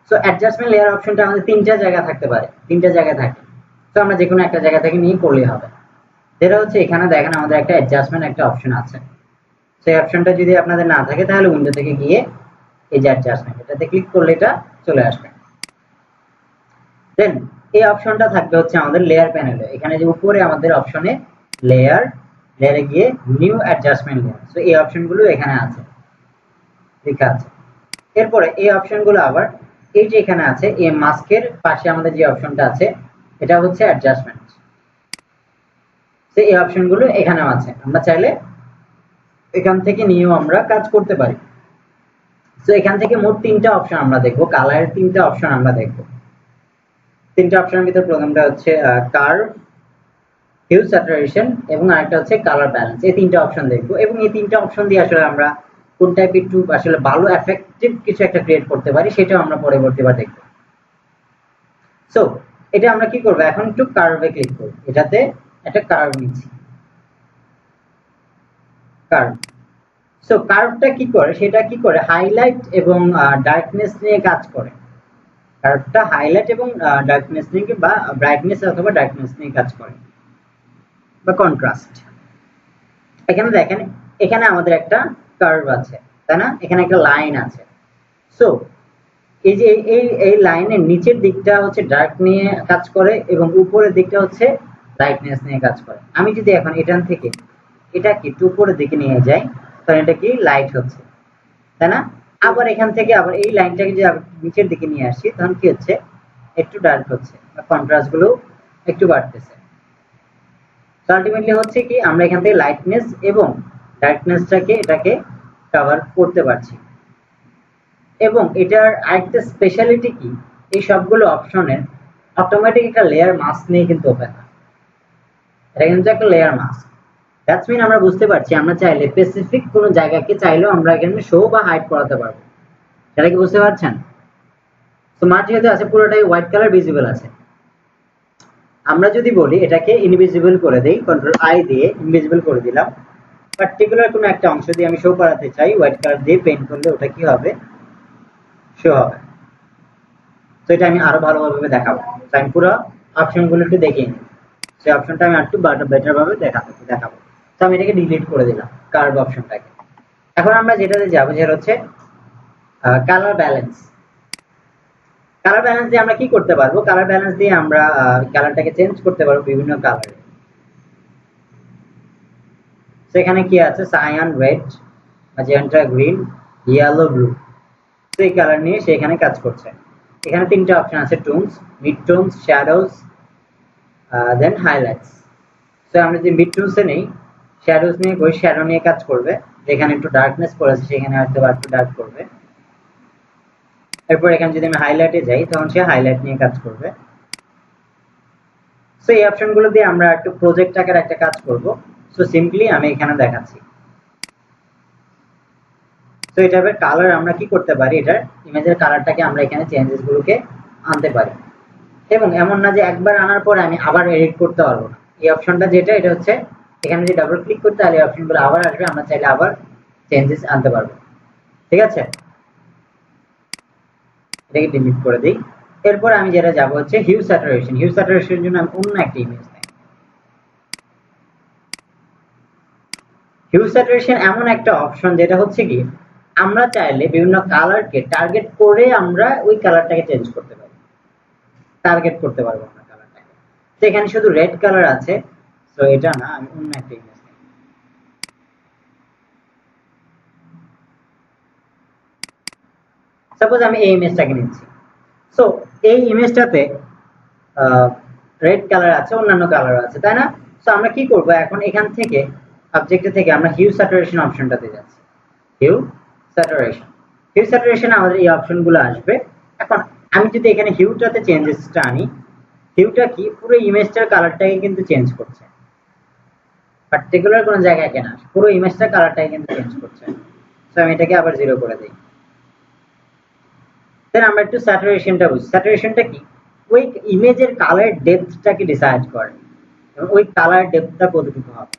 So adjustment layer অপশনটা আমাদের তিনটা জায়গা থাকতে পারে, তিনটা জায়গায় থাকে। তো আমরা যে কোনো একটা জায়গা থেকে নিয়ে করলেই হবে। যেটা হচ্ছে এখানে দেখেন আমাদের একটা অ্যাডজাস্টমেন্ট একটা অপশন আছে। সেই অপশনটা যদি আপনাদের না থাকে তাহলে উইন্ডো থেকে গিয়ে এই যে অ্যাডজাস্টমেন্ট, এটাতে ক্লিক করলে এটা চলে আসবে। দেন এই অপশনটা থাকবে হচ্ছে আমাদের লেয়ার প্যানেলে। এখানে যে উপরে আমাদের অপশনে লেয়ার, লেয়ারে গিয়ে নিউ অ্যাডজাস্টমেন্ট লেয়ার। সো এই অপশনগুলো এখানে আছে, লেখা আছে। এরপরে এই অপশনগুলো আবার এই যে এখানে আছে, এই মাস্কের পাশে আমাদের যে অপশনটা আছে এটা হচ্ছে অ্যাডজাস্টমেন্ট। তো এই অপশনগুলো এখানেও আছে, আমরা চাইলে এখান থেকে নিয়েও আমরা কাজ করতে পারি। তো এখান থেকে মোট তিনটা অপশন আমরা দেখবো, কালারের তিনটা অপশন আমরা দেখবো। তিনটা অপশনের ভিতর প্রথমটা হচ্ছে কার্ভ, হিউ স্যাচুরেশন এবং আরেকটা হচ্ছে কালার ব্যালেন্স। এই তিনটা অপশন দেখবো, এবং এই তিনটা অপশন দিয়ে আসলে আমরা কোন টাইপের একটু আসলে ভালো এফেক্টিভ কিছু একটা ক্রিয়েট করতে পারি সেটাও আমরা পরবর্তীবার দেখবো। সো এটা আমরা কি করবো, এখন একটু কার্ভে ক্লিক করব, এটাতে একটা কার্ভ নিচ্ছি, কার্ভ। সো কার্ভটা কি করে, সেটা কি করে হাইলাইট এবং ডার্কনেস নিয়ে কাজ করে। কার্ভটা হাইলাইট এবং ডার্কনেস নিয়ে বা ব্রাইটনেস অথবা ডার্কনেস নিয়ে কাজ করে বা কন্ট্রাস্ট। এখানে দেখেন, এখানে আমাদের একটা কার্ভ আছে, তাই না? এখানে একটা লাইন আছে। সো এই যে এই লাইনের নিচের দিকটা হচ্ছে ডার্ক নিয়ে কাজ করে এবং উপরের দিকটা হচ্ছে লাইটনেস নিয়ে কাজ করে। আমি যদি এখন এখান থেকে এটাকে একটু উপরের দিকে নিয়ে যাই, তখন এটা কি লাইট হচ্ছে, তাই না? আবার এখান থেকে আবার এই লাইনটাকে যদি নিচের দিকে নিয়ে আসি, তখন কি হচ্ছে, একটু ডার্ক হচ্ছে, কন্ট্রাস্ট গুলো একটু বাড়তেছে। আলটিমেটলি হচ্ছে কি, আমরা এখান থেকে লাইটনেস এবং ডার্কনেসটাকে এটাকে কভার করতে পারছি। এবং এটার আরেকটা স্পেশালিটি কি, এই সবগুলো অপশনের অটোমেটিক একটা লেয়ার মাস্ক নিয়ে কিন্তু ওপেন হয়। এটা কিন্তু একটা লেয়ার মাস্ক। দ্যাটস মিন আমরা বুঝতে পারছি আমরা চাইলে স্পেসিফিক কোনো জায়গাকে চাইলেও আমরা এখানে শো বা হাইড করাতে পারবো। সেটা কি বুঝতে পারছেন? তো মার্জ যেহেতু আছে, পুরোটাই হোয়াইট কালার ভিজিবল আছে। আমরা যদি বলি এটাকে ইনভিজিবল করে দেই, কন্ট্রোল আই দিয়ে ইনভিজিবল করে দিলাম, পার্টিকুলার কোনো একটা অংশ দিয়ে আমি শো করাতে চাই, হোয়াইট কালার দিয়ে পেইন্ট করলে ওটা কি হবে, শো হবে। তো এটা আমি আরো ভালোভাবে দেখাবো। আমি পুরো অপশনগুলো একটু দেখিয়ে নিই, সেই অপশনটা আমি একটু বেটার ভাবে দেখাবো। তো আমি এটাকে ডিলিট করে দিলাম, কার্ভ অপশনটাকে। এখন আমরা যেটাতে যাবো, যেটা হচ্ছে কালার ব্যালেন্স। কালার ব্যালেন্স দিয়ে আমরা কি করতে পারবো? কালার ব্যালেন্স দিয়ে আমরা কালারটাকে চেঞ্জ করতে পারবো বিভিন্ন কালারে। সেখানে কি আছে, cyan red, magenta green, yellow blue. তো এই কালার নিয়ে সে এখানে কাজ করছে। এখানে তিনটা অপশন আছে, টোনস, মিড টোনস, শ্যাডোজ, দেন হাইলাইটস। তো আমরা যদি মিড টোনসে নেই, শ্যাডোজ নিয়ে ওই শ্যাডো নিয়ে কাজ করবে, যেখানে একটু ডার্কনেস পড়েছে সেখানে হয়তো একটু ডার্ক করবে। এরপর এখানে যদি আমি হাইলাইটে যাই, তখন সে হাইলাইট নিয়ে কাজ করবে। সো এই অপশনগুলো দিয়ে আমরা একটু প্রজেক্ট আকারে একটা কাজ করব। সো সিম্পলি আমি এখানে দেখাচ্ছি। তো এই টাইপের কালার আমরা কি করতে পারি, এটার ইমেজের কালারটাকে আমরা এখানে চেঞ্জেস গুলোকে আনতে পারি। এবং এমন না যে একবার আনার পরে আমি আবার এডিট করতে পারবো না। এই অপশনটা যেটা, এটা হচ্ছে এখানে যদি ডাবল ক্লিক করতে, তাহলে অপশনগুলো আবার আসবে, আমরা চাইলে আবার চেঞ্জেস আনতে পারবো। ঠিক আছে, এটাকে ডিলিট করে দিই। এরপর আমি যেটা যাব হচ্ছে হিউ স্যাচুরেশন। হিউ স্যাচুরেশনের জন্য আমি অন্য একটা ইমেজ নেই। হিউ স্যাচুরেশন এমন একটা অপশন যেটা হচ্ছে কি, আমরা চাইলে বিভিন্ন কালারকে টার্গেট করে আমরা ওই কালারটাকে চেঞ্জ করতে পারি, টার্গেট করতে পারবো আমরা কালারটাকে। তো এখানে শুধু রেড কালার আছে, তো এটা না, আমি অন্য একটা ইমেজ নেই। সাপোজ আমি এই ইমেজটাকে নিচ্ছি। সো এই ইমেজটাতে রেড কালার আছে, অন্যান্য কালার আছে, তাই না? সো আমরা কি করব, এখন এখান থেকে অবজেক্টে থেকে আমরা হিউ স্যাচুরেশন অপশনটাতে যাচ্ছি। হিউ স্যাচুরেশন, হিউ স্যাচুরেশন আমাদের এই অপশনগুলো আসবে। এখন আমি যদি এখানে হিউটাতে চেঞ্জেসটা আনি, হিউটা কি পুরো ইমেজটার কালারটাকে কিন্তু চেঞ্জ করছে, পার্টিকুলার কোনো জায়গায় কেনা, পুরো ইমেজটার কালারটাকে কিন্তু চেঞ্জ করছে। সো আমি এটাকে আবার 0 করে দিই। দেন আমরা একটু স্যাচুরেশনটা বুঝি। স্যাচুরেশনটা কি, ওই ইমেজের কালার ডেপথটাকে ডিসাইড করে, এবং ওই কালার ডেপথটা কতটুকু হবে।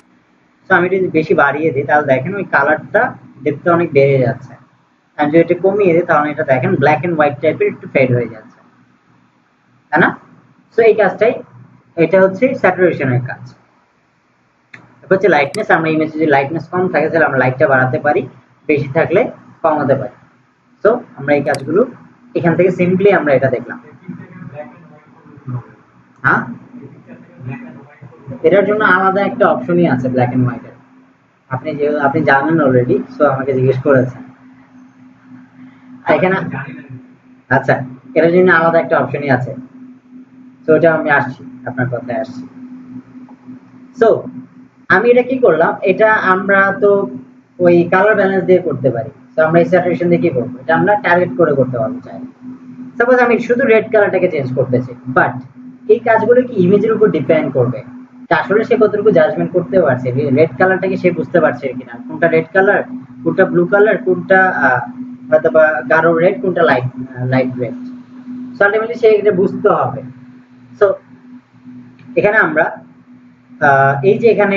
তো আমি যদি বেশি বাড়িয়ে দিই, তাহলে দেখেন ওই কালারটা ডেপথটা অনেক বেড়ে যাচ্ছে। আমি যদি এটা কমিয়ে দিই, তাহলে এটা দেখেন ব্ল্যাক এন্ড হোয়াইট টাইপের একটু ফেড হয়ে যাচ্ছে, তাই না? সো এই কাজটাই, এটা হচ্ছে স্যাচুরেশনের কাজ। তারপর হচ্ছে লাইটনেস। আমরা ইমেজে যদি লাইটনেস কম থাকে, তাহলে আমরা লাইটটা বাড়াতে পারি, বেশি থাকলে কমাতে পারি। সো আমরা এই কাজগুলো এখান থেকে সিম্পলি আমরা এটা দেখলাম। হ্যাঁ, এটার জন্য আলাদা একটা অপশনই আছে ব্ল্যাক এন্ড হোয়াইটের। আপনি জানেন অলরেডি, সো আমাকে জিজ্ঞেস করেছেন এখানে। আচ্ছা, এটার জন্য আলাদা একটা অপশনই আছে। তো ওটা আমি আসছি, আপনার কথায় আসছি। সো আমি এটা কি করলাম, এটা আমরা তো ওই কালার ব্যালেন্স দিয়ে করতে পারি। তো আমরা এই স্যাচুরেশন দিয়ে কি করবো, এটা আমরা টার্গেট করে করতে পারবো চাই। সাপোজ আমি শুধু রেড কালারটাকে চেঞ্জ করতেছি, বাট এই কাজগুলো কি ইমেজের উপর ডিপেন্ড করবে, আসলে সে কতটুকু জাজমেন্ট করতে পারছে, রেড কালারটাকে সে বুঝতে পারছে কিনা, কোনটা রেড কালার, কোনটা ব্লু কালার, কোনটা হয়তো বা গাঢ় রেড, কোনটা লাইট রেড। সো আলটিমেটলি সে এটা বুঝতে হবে। সো এখানে আমরা এই যে এখানে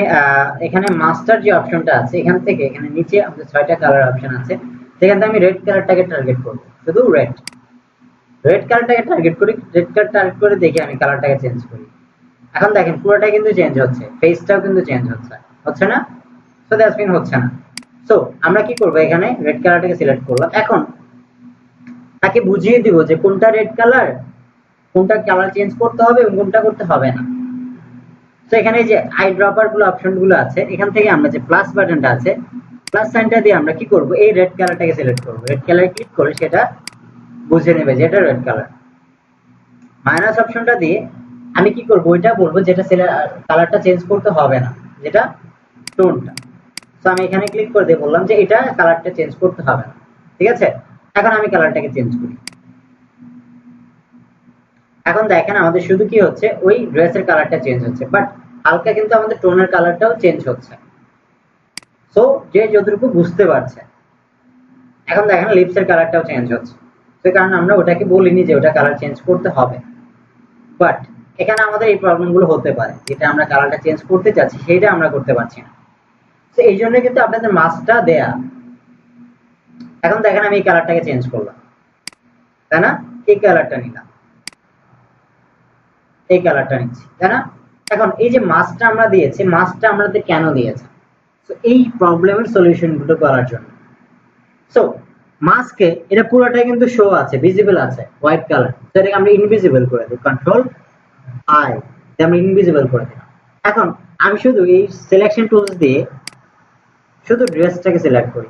এখানে মাস্টার যে অপশনটা আছে এখান থেকে এখানে নিচে আমাদের 6টা কালার অপশন আছে, সেখান থেকে আমি রেড কালারটাকে টার্গেট করব, শুধু রেড কালারটাকে টার্গেট করি, রেড কালার টার্গেট করে দেখি আমি কালারটাকে চেঞ্জ করি। এখন দেখেন পুরোটাই কিন্তু চেঞ্জ হচ্ছে, ফেসটাও কিন্তু চেঞ্জ হচ্ছে, হচ্ছে না? সো দ্যাটস মিন হচ্ছে না। সো আমরা কি করব, এখানে রেড কালারটাকে সিলেক্ট করলাম। এখন তাকে বুঝিয়ে দিব যে কোনটা রেড কালার, কোনটা কালার চেঞ্জ করতে হবে এবং কোনটা করতে হবে না। তো এখানে যে আই ড্রপার গুলো অপশন গুলো আছে, এখান থেকে আমরা যে প্লাস বাটনটা আছে, প্লাস সাইনটা দিয়ে আমরা কি করব, এই রেড কালারটাকে সিলেক্ট করব, রেড কালারে ক্লিক করে সেটা বুঝে নেবে যে এটা রেড কালার। মাইনাস অপশনটা দিয়ে আমি কি করব, ওইটা বলবো যেটা কালারটা চেঞ্জ করতে হবে না, যেটা টোনটা। তো আমি এখানে ক্লিক করে দিয়ে বললাম যে এটা কালারটা চেঞ্জ করতে হবে না, ঠিক আছে? এখন আমি কালারটাকে চেঞ্জ করি। এখন দেখেন আমাদের শুধু কি হচ্ছে, ওই ড্রেসের কালারটা চেঞ্জ হচ্ছে, বাট হালকা কিন্তু আমাদের টোনের কালারটাও চেঞ্জ হচ্ছে। সো যে যতটুকু বুঝতে পারছে। এখন দেখেন লিপসের কালারটাও চেঞ্জ হচ্ছে, সেই কারণে আমরা ওটাকে বলিনি যে ওটা কালার চেঞ্জ করতে হবে। বাট এখানে আমাদের এই প্রবলেমগুলো হতে পারে, যেটা আমরা কালারটা চেঞ্জ করতে চাচ্ছি সেটা আমরা করতে পারছি না। তো এই জন্য কিন্তু আপনাদের মাস্কটা দেয়া। এখন দেখেন আমি এই কালারটাকে চেঞ্জ করলাম, তাই না? এই কালারটা নিলাম, এই কালারটা নিচ্ছি, তাই না? এখন এই যে মাস্কটা আমরা দিয়েছি, মাস্কটা আমাদের কেন দিয়েছে? তো এই প্রবলেমের সলিউশন গুলো করার জন্য। সো মাস্কে এটা পুরোটাই কিন্তু শো আছে, ভিজিবল আছে হোয়াইট কালার, তো এটাকে আমরা ইনভিজিবল করে দিই, কন্ট্রোল আই, আমরা ইনভিজিবল করে দিই। এখন আমি শুধু এই সিলেকশন টুলস দিয়ে শুধু ড্রেসটাকে সিলেক্ট করি।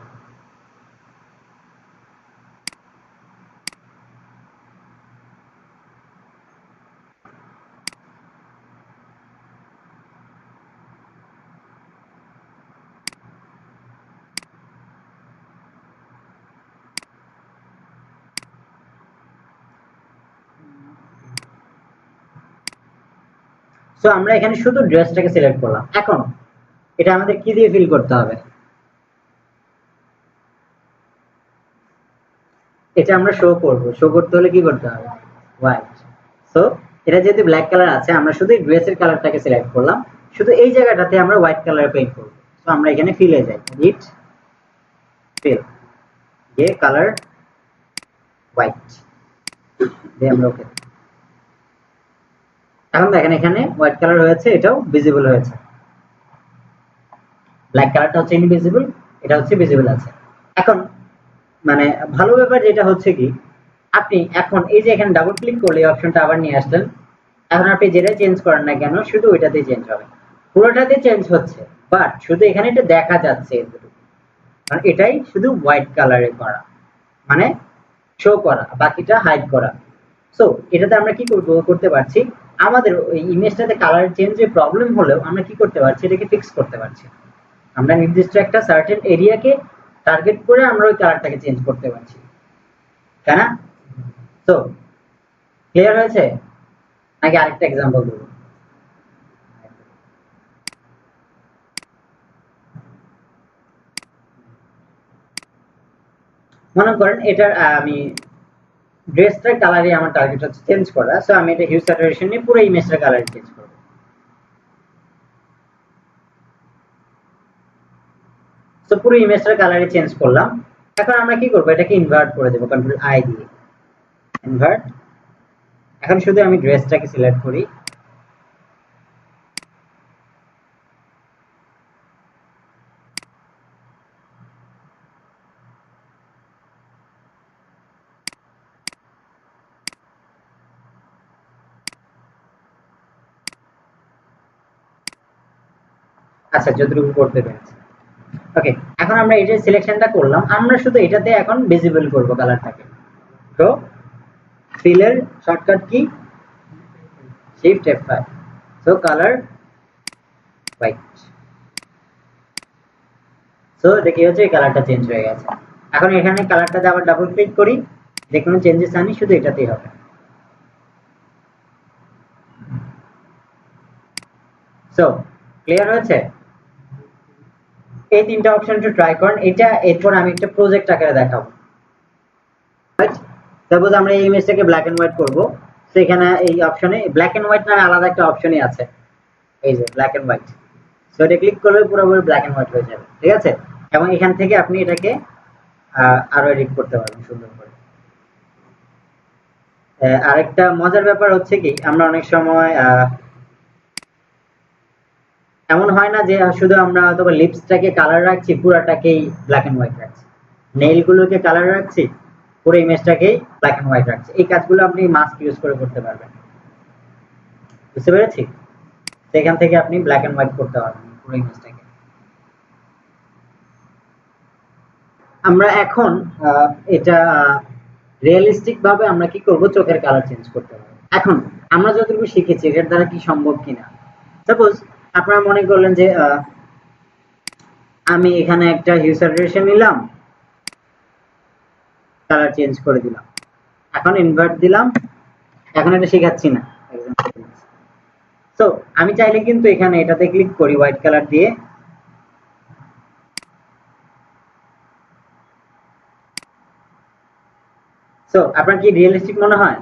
সো আমরা এখানে শুধু ড্রেসটাকে সিলেক্ট করলাম। এখন এটা আমাদের কি দিয়ে ফিল করতে হবে? এটা আমরা শো করব, শো করতে হলে কি করতে হবে? হোয়াইট। সো এটা যেহেতু ব্ল্যাক কালার আছে, আমরা শুধু ড্রেসের কালারটাকে সিলেক্ট করলাম, শুধু এই জায়গাটাতে আমরা হোয়াইট কালার পেইন্ট করব। সো আমরা এখানে ফিলে যাই, এডিট, ফিল, যে কালার হোয়াইট দিয়ে আমরা ওকে। এখন দেখেন এখানে হোয়াইট কালার হয়েছে, এটাও ভিজিবল হয়েছে। ব্ল্যাক কালারটা হচ্ছে ইনভিজিবল, এটা হচ্ছে ভিজিবল আছে। এখন মানে ভালো ব্যাপার যেটা হচ্ছে কি, আপনি এখন এই যে এখানে ডাবল ক্লিক করলে এই অপশনটা আবার নিয়ে আসলেন। এখন আপনি যেটা চেঞ্জ করেন না কেন, শুধু ওইটাতেই চেঞ্জ হবে, পুরোটাতে চেঞ্জ হচ্ছে, বাট শুধু এখানে এটা দেখা যাচ্ছে, কারণ এটাই শুধু হোয়াইট কালারে করা, মানে শো করা, বাকিটা হাইড করা। সো এটাতে আমরা কি করতে পারছি, আমাদের ওই ইমেজটাতে কালার চেঞ্জের প্রবলেম হলেও আমরা কি করতে পারছি, এটাকে ফিক্স করতে পারছি। আমরা নির্দিষ্ট একটা সার্টেন এরিয়াকে টার্গেট করে আমরা ওই কালারটাকে চেঞ্জ করতে পারছি, তাই না? তো ক্লিয়ার হয়েছে নাকি আরেকটা এক্সাম্পল দেবো? মনে করেন এটার আমি ড্রেসটার কালারই আমার টার্গেট হচ্ছে চেঞ্জ করা, সো আমি এটা হিউ স্যাচুরেশন নিয়ে পুরো ইমেজটার কালার চেঞ্জ করব। সো পুরো ইমেজটার কালারই চেঞ্জ করলাম। এখন আমরা কি করব, এটাকে ইনভার্ট করে দেব, কন্ট্রোল আই দিয়ে ইনভার্ট। এখন শুধু আমি ড্রেসটাকে সিলেক্ট করি, আচ্ছা যতটুকু করতে পেরেছি। ওকে, এখন আমরা এই যে সিলেকশনটা করলাম, আমরা শুধু এটাতে এখন ভিজিবল করব কালারটাকে। তো ফিলের shortcut key, shift F5, so colour white. So এটা কি হচ্ছে, কালারটা চেঞ্জ হয়ে গেছে। এখন এখানে কালারটাতে আবার ডাবল ক্লিক করি, যে কোনো চেঞ্জেস আনি, শুধু এটাতেই হবে। সো ক্লিয়ার হয়েছে? এই তিনটা অপশন একটু ট্রাই করেন, এটা এরপর আমি একটা প্রজেক্ট আকারে দেখাবো। সাপোজ আমরা এই ইমেজটাকে ব্ল্যাক এন্ড হোয়াইট করব, সেখানে এই অপশনে ব্ল্যাক এন্ড হোয়াইট নামে আলাদা একটা অপশনই আছে। এই যে ব্ল্যাক এন্ড হোয়াইট। সো এটা ক্লিক করলে পুরোপুরি ব্ল্যাক এন্ড হোয়াইট হয়ে যাবে, ঠিক আছে? এবং এখান থেকে আপনি এটাকে আরো এডিট করতে পারবেন সুন্দর করে। আরেকটা মজার ব্যাপার হচ্ছে কি, আমরা অনেক সময় এমন হয় না যে শুধু আমরা অথবা লিপসটাকে কালার রাখছি, পুরাটাকেই ব্ল্যাক এন্ড হোয়াইট রাখছি, নেইল গুলোকে কালার রাখছি, পুরো ইমেজটাকেই ব্ল্যাক এন্ড হোয়াইট রাখছি। এই কাজগুলো আপনি মাস্ক ইউজ করে করতে পারবেন, বুঝতে পেরেছি? সেখান থেকে আপনি ব্ল্যাক এন্ড হোয়াইট করতে পারবেন পুরো ইমেজটাকে। আমরা এখন এটা রিয়েলিস্টিক ভাবে আমরা কি করব, চোখের কালার চেঞ্জ করতে পারবো। এখন আমরা যতটুকু শিখেছি এর দ্বারা কি সম্ভব কিনা, সাপোজ আপনারা মনে করলেন যে আমি এখানে একটা হিউ স্যাচুরেশন নিলাম, কালার চেঞ্জ করে দিলাম, এখন ইনভার্ট দিলাম, এখন এটা শেখাচ্ছি না। সো আমি চাইলে কিন্তু এখানে এটাতে ক্লিক করি হোয়াইট কালার দিয়ে, সো আপনার কি রিয়েলিস্টিক মনে হয়?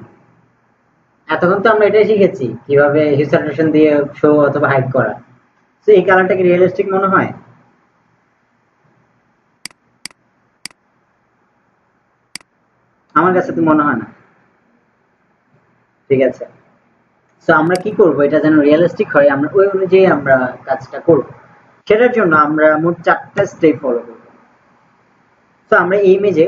এতক্ষণ তো আমরা এটাই শিখেছি কিভাবে হিউ স্যাচুরেশন দিয়ে শো অথবা হাইড করা। সো এই কালারটা কি রিয়েলিস্টিক মনে হয়? আমার কাছে তো মনে হয় না। ঠিক আছে, সো আমরা কি করব, এটা যেন রিয়েলিস্টিক হয় আমরা ওই অনুযায়ী আমরা কাজটা করব। সেটার জন্য আমরা মোট 4টা স্টেপ ফলো করব। সো আমরা এই ইমেজে,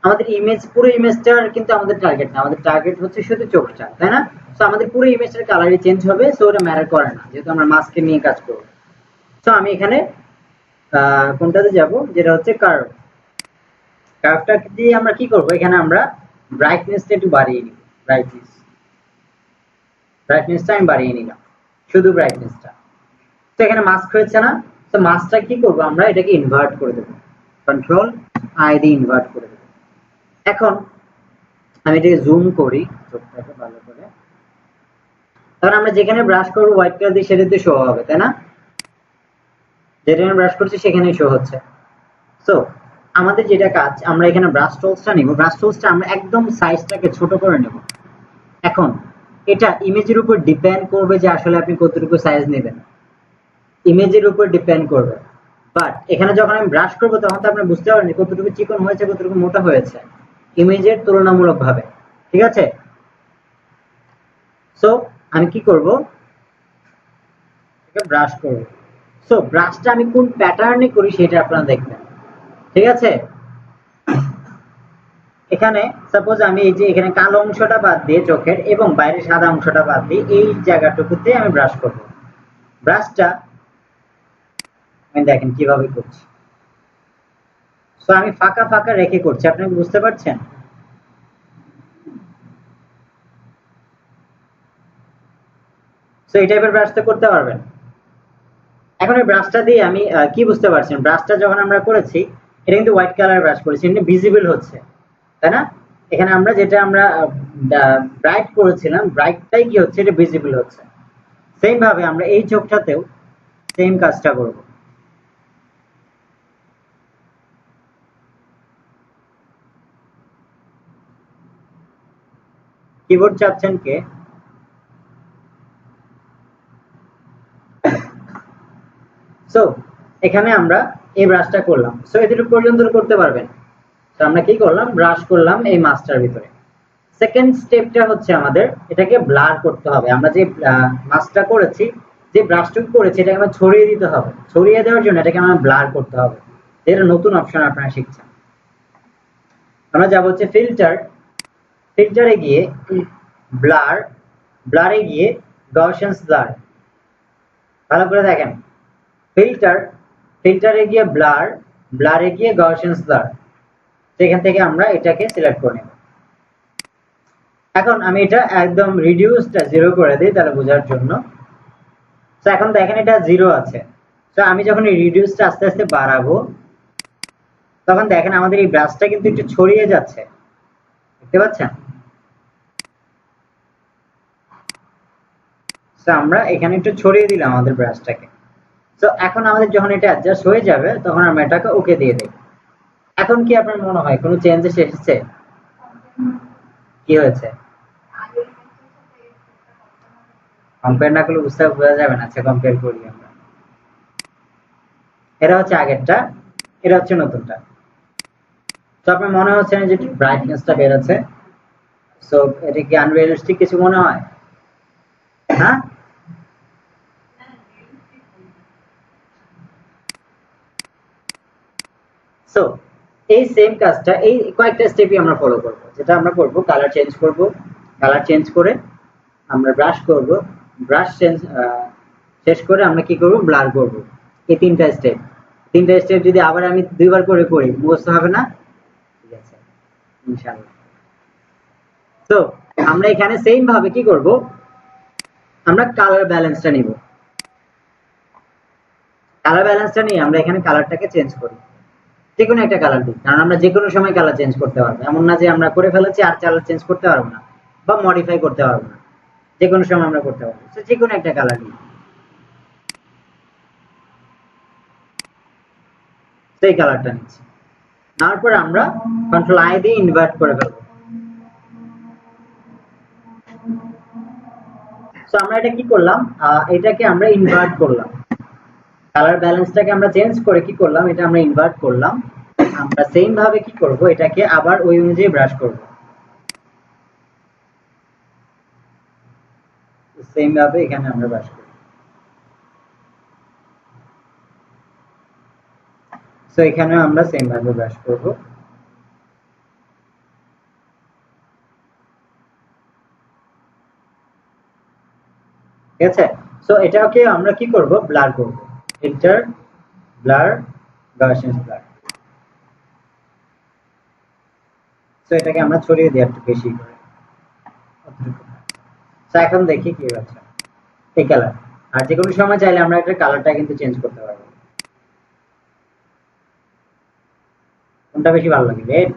আমাদের ইমেজ পুরো ইমেজটার কিন্তু আমাদের টার্গেট না, আমাদের টার্গেট হচ্ছে শুধু চোখটা, তাই না? সো আমাদের পুরো ইমেজটার কালারই চেঞ্জ হবে, সো ওটা ম্যাটার করে না যেহেতু আমরা মাস্কে নিয়ে কাজ করব। সো আমি এখানে কোনটাতে যাব, যেটা হচ্ছে কার্ভ। কার্ভটা দিয়ে আমরা কি করব, এখানে আমরা ব্রাইটনেসটা একটু বাড়িয়ে নিব। ব্রাইটনেসটা আমি বাড়িয়ে নিলাম, শুধু ব্রাইটনেসটা। তো এখানে মাস্ক হয়েছে না, তো মাস্কটা কি করব, আমরা এটাকে ইনভার্ট করে দেব, কন্ট্রোল আই দিয়ে ইনভার্ট করে দেব। এখন আমি এটাকে জুম করি চোখটাকে ভালো করে, কারণ আমরা যেখানে ব্রাশ করব হোয়াইট কালার দিয়ে সেটাতে শো হবে, তাই না? যেটা আমি ব্রাশ করছি সেখানেই শো হচ্ছে। সো আমাদের যেটা কাজ, আমরা এখানে ব্রাশ টুলসটা নিব, ব্রাশ টুলসটা আমরা একদম সাইজটাকে ছোট করে নেব। এখন এটা ইমেজের উপর ডিপেন্ড করবে যে আসলে আপনি কতটুকু সাইজ নেবেন, ইমেজের উপর ডিপেন্ড করবে। বাট এখানে যখন আমি ব্রাশ করব তখন তো আপনি বুঝতে পারবেন কতটুকু চিকন হয়েছে কতটুকু মোটা হয়েছে ইমেজের তুলনামূলকভাবে, ঠিক আছে? সো আমি কি করব, এটা ব্রাশ করব। সো ব্রাশটা আমি কোন প্যাটার্নে করি সেটা আপনারা দেখবেন, ঠিক আছে? এখানে সাপোজ আমি এই যে এখানে কালো অংশটা বাদ দিয়ে চোখের এবং বাইরে সাদা অংশটা বাদ দিয়ে এই জায়গাটুকুতে আমি ব্রাশ করব। ব্রাশটা আমি দেখেন কিভাবে করছি। সো আমি ফাঁকা ফাঁকা রেখে করছি, আপনি বুঝতে পারছেন? সো এই টাইপের ব্রাশ তো করতে পারবেন। এখন এই ব্রাশটা দিয়ে আমি কি বুঝতে পারছেন, ব্রাশটা যখন আমরা করেছি এটা কিন্তু হোয়াইট কালার ব্রাশ করেছি, এটা ভিজিবল হচ্ছে, তাই না? এখানে আমরা যেটা আমরা ব্রাইট করেছিলাম, ব্রাইটটাই কি হচ্ছে, এটা ভিজিবল হচ্ছে। সেম ভাবে আমরা এই চোখটাতেও সেম কাজটা করব। কিবোর্ড চাচ্ছেন কে? সো এখানে আমরা এই ব্রাশটা করলাম, সো এতটুকু পর্যন্ত করতে পারবেন। তো আমরা কি করলাম, ব্রাশ করলাম এই মাস্টার ভিতরে। সেকেন্ড স্টেপটা হচ্ছে আমাদের এটাকে ব্লার করতে হবে। আমরা যে মাস্কটা করেছি, যে ব্রাশটুকু করেছি এটাকে আমরা ছড়িয়ে দিতে হবে, ছড়িয়ে দেওয়ার জন্য এটাকে আমরা ব্লার করতে হবে। এটা নতুন অপশন আপনারা শিখছেন। আমরা যাব হচ্ছে ফিল্টার, ফিল্টারে গিয়ে ব্লার, ব্লারে গিয়ে গসিয়ান ব্লার। ভালো করে দেখেন, ফিল্টার, ফিল্টারে গিয়ে ব্লার, ব্লারে গিয়ে গসিয়ান ব্লার। সেখান থেকে আমরা এটাকে সিলেক্ট করে নেব। এখন আমি এটা একদম রিডিউসটা 0 করে দিই তাহলে বোঝার জন্য। তো এখন দেখেন এটা 0 আছে। তো আমি যখন এই রিডিউসটা আস্তে আস্তে বাড়াবো তখন দেখেন আমাদের এই ব্রাশটা কিন্তু একটু ছড়িয়ে যাচ্ছে, দেখতে পাচ্ছেন? তো আমরা এখানে একটু ছড়িয়ে দিলাম আমাদের ব্রাশটাকে। তো এখন আমাদের যখন এটা অ্যাডজাস্ট হয়ে যাবে তখন আমরা এটাকে ওকে দিয়ে দেব। এখন কি আপনার মনে হয় কোনো চেঞ্জেস এসেছে? কি হয়েছে? কম্পেয়ার না করলে বোঝা যাবে না। আচ্ছা কম্পেয়ার করি আমরা। এটা হচ্ছে আগেরটা, এটা হচ্ছে নতুনটা। তো আপনার মনে হচ্ছে না যে ব্রাইটনেসটা বেড়েছে? সো এটা কি আনরিয়ালিস্টিক কিছু মনে হয়? হ্যাঁ, সো এই সেম কাজটা এই কয়েকটা স্টেপই আমরা ফলো করব। যেটা আমরা করব, কালার চেঞ্জ করব, কালার চেঞ্জ করে আমরা ব্রাশ করব, ব্রাশ চেঞ্জ শেষ করে আমরা কি করব, ব্লার করব। এই তিনটা স্টেপ যদি আবার আমি দুইবার করে করি মুখস্থ হবে না? ঠিক আছে, ইনশাআল্লাহ। তো আমরা এখানে সেম ভাবে কি করব, আমরা কালার ব্যালেন্সটা নিব। কালার ব্যালেন্সটা নিয়ে আমরা এখানে কালারটাকে চেঞ্জ করি, যে কোনো একটা কালার দিই, কারণ আমরা যে কোনো সময় কালার চেঞ্জ করতে পারবো। এমন না যে আমরা করে ফেলেছি আর কালার চেঞ্জ করতে পারবো না বা মডিফাই করতে পারবো না, যে কোনো সময় আমরা করতে পারবো। তো যে কোনো একটা কালার দিই, সেই কালারটা নিচ্ছি। তারপর আমরা কন্ট্রোল আই দিয়ে ইনভার্ট করে ফেলবো। তো আমরা এটা কি করলাম, এটাকে আমরা ইনভার্ট করলাম। কালার ব্যালেন্সটাকে আমরা চেঞ্জ করে কি করলাম, এটা আমরা ইনভার্ট করলাম। আমরা সেম ভাবে কি করব, এটাকে আবার ওই অনুযায়ী ব্রাশ করব। সেম ভাবে এখানে আমরা ব্রাশ করব। সো এখানে আমরা সেম ভাবে ব্রাশ করব। ঠিক আছে, সো এটাকে আমরা কি করব, ব্লার করব। Filter, blur, gaussian blur. So এটাকে আমরা ছড়িয়ে দিই একটু বেশি করে। সো এখন দেখি কি হচ্ছে এই কালার। আর যে কোনো সময় চাইলে আমরা একটা কালারটা কিন্তু চেঞ্জ করতে পারবো। কোনটা বেশি ভালো লাগে, রেড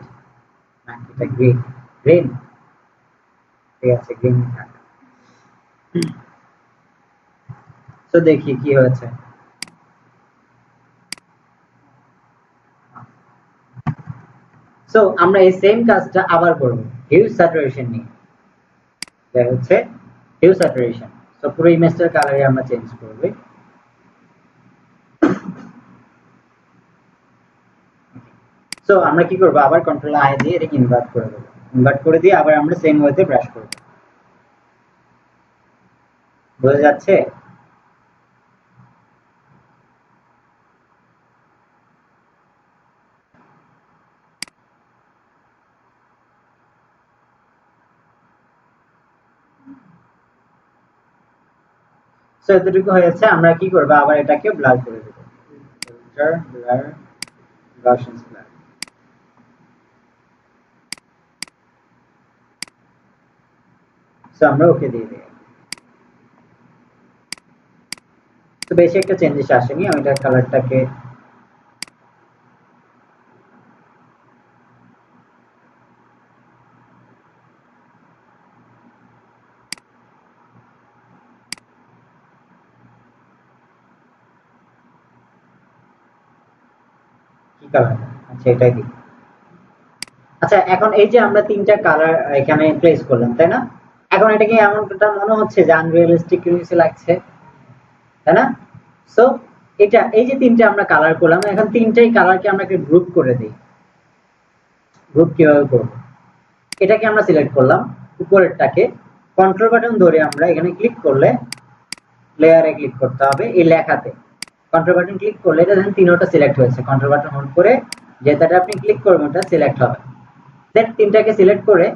নাকি এটা গ্রিন? গ্রিন, ঠিক আছে, গ্রিন থাক। তো দেখি কি হয়েছে। সো আমরা এই সেম কাজটা আবার করব হিউ স্যাচুরেশন নিয়ে। এটা হচ্ছে হিউ স্যাচুরেশন। সো পুরো ইমেজটার কালারে আমরা চেঞ্জ করব। সো আমরা কি করব, আবার কন্ট্রোল আই দিয়ে এটাকে ইনভার্ট করে দেব। ইনভার্ট করে দিয়ে আবার আমরা সেম ওয়েতে ব্রাশ করব। বোঝা যাচ্ছে? সো এতটুকু হয়েছে। আমরা কি করব, আবার এটাকে ব্লার করে দেব। Filter, blur, gaussian blur. So আমরা ওকে দিয়ে দিই। তো বেশি একটা চেঞ্জেস আসেনি। আমি এটা কালারটাকে কি কালার, আচ্ছা এটাই দিই। আচ্ছা এখন এই যে আমরা তিনটা কালার এখানে প্লেস করলাম, তাই না? এখন এটা কি এমনটা মনে হচ্ছে যে আনরিয়ালিস্টিক কিছু লাগছে, তাই না? সো এটা এই যে তিনটা আমরা কালার করলাম, এখন তিনটাই কালারকে আমরা একটা গ্রুপ করে দিই। গ্রুপ কিভাবে করব, এটাকে আমরা সিলেক্ট করলাম, উপরেরটাকে কন্ট্রোল বাটন ধরে আমরা এখানে ক্লিক করলে, লেয়ারে ক্লিক করতে হবে, এই লেখাতে কন্ট্রোল বাটন ক্লিক করলে এটা দেখেন তিনটা সিলেক্ট হয়েছে। কন্ট্রোল বাটন হোল্ড করে যেটাতে আপনি ক্লিক করবেন ওটা সিলেক্ট হবে। দেন তিনটাকে সিলেক্ট করে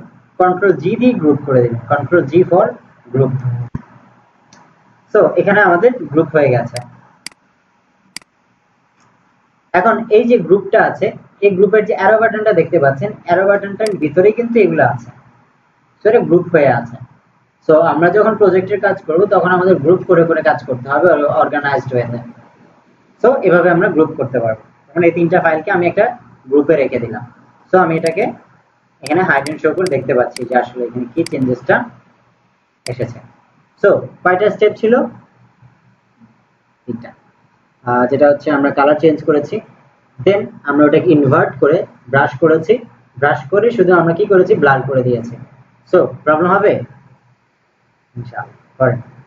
কন্ট্রোল জি দিয়ে গ্রুপ করে দিবেন। Control G for group. So এখানে আমাদের গ্রুপ হয়ে গেছে। এখন এই যে গ্রুপটা আছে, এই গ্রুপের যে অ্যারো বাটনটা দেখতে পাচ্ছেন, অ্যারো বাটনটার ভিতরেই কিন্তু এগুলো আছে। সো এটা গ্রুপ হয়ে আছে। সো আমরা যখন প্রজেক্টের কাজ করব তখন আমাদের গ্রুপ করে করে কাজ করতে হবে, অর্গানাইজড ওয়েতে। সো এভাবে আমরা গ্রুপ করতে পারবো। এখন এই তিনটা ফাইলকে আমি একটা গ্রুপে রেখে দিলাম। সো আমি এটাকে এখানে হাইড এন্ড শো করে দেখতে পাচ্ছি যে আসলে এখানে কি চেঞ্জেসটা এসেছে। সো কয়টা স্টেপ ছিল? তিনটা। যেটা হচ্ছে আমরা কালার চেঞ্জ করেছি, দেন আমরা ওটাকে ইনভার্ট করে ব্রাশ করেছি, ব্রাশ করে শুধু আমরা কি করেছি, ব্লার করে দিয়েছি। সো প্রবলেম হবে? ইনশাআল্লাহ করেন।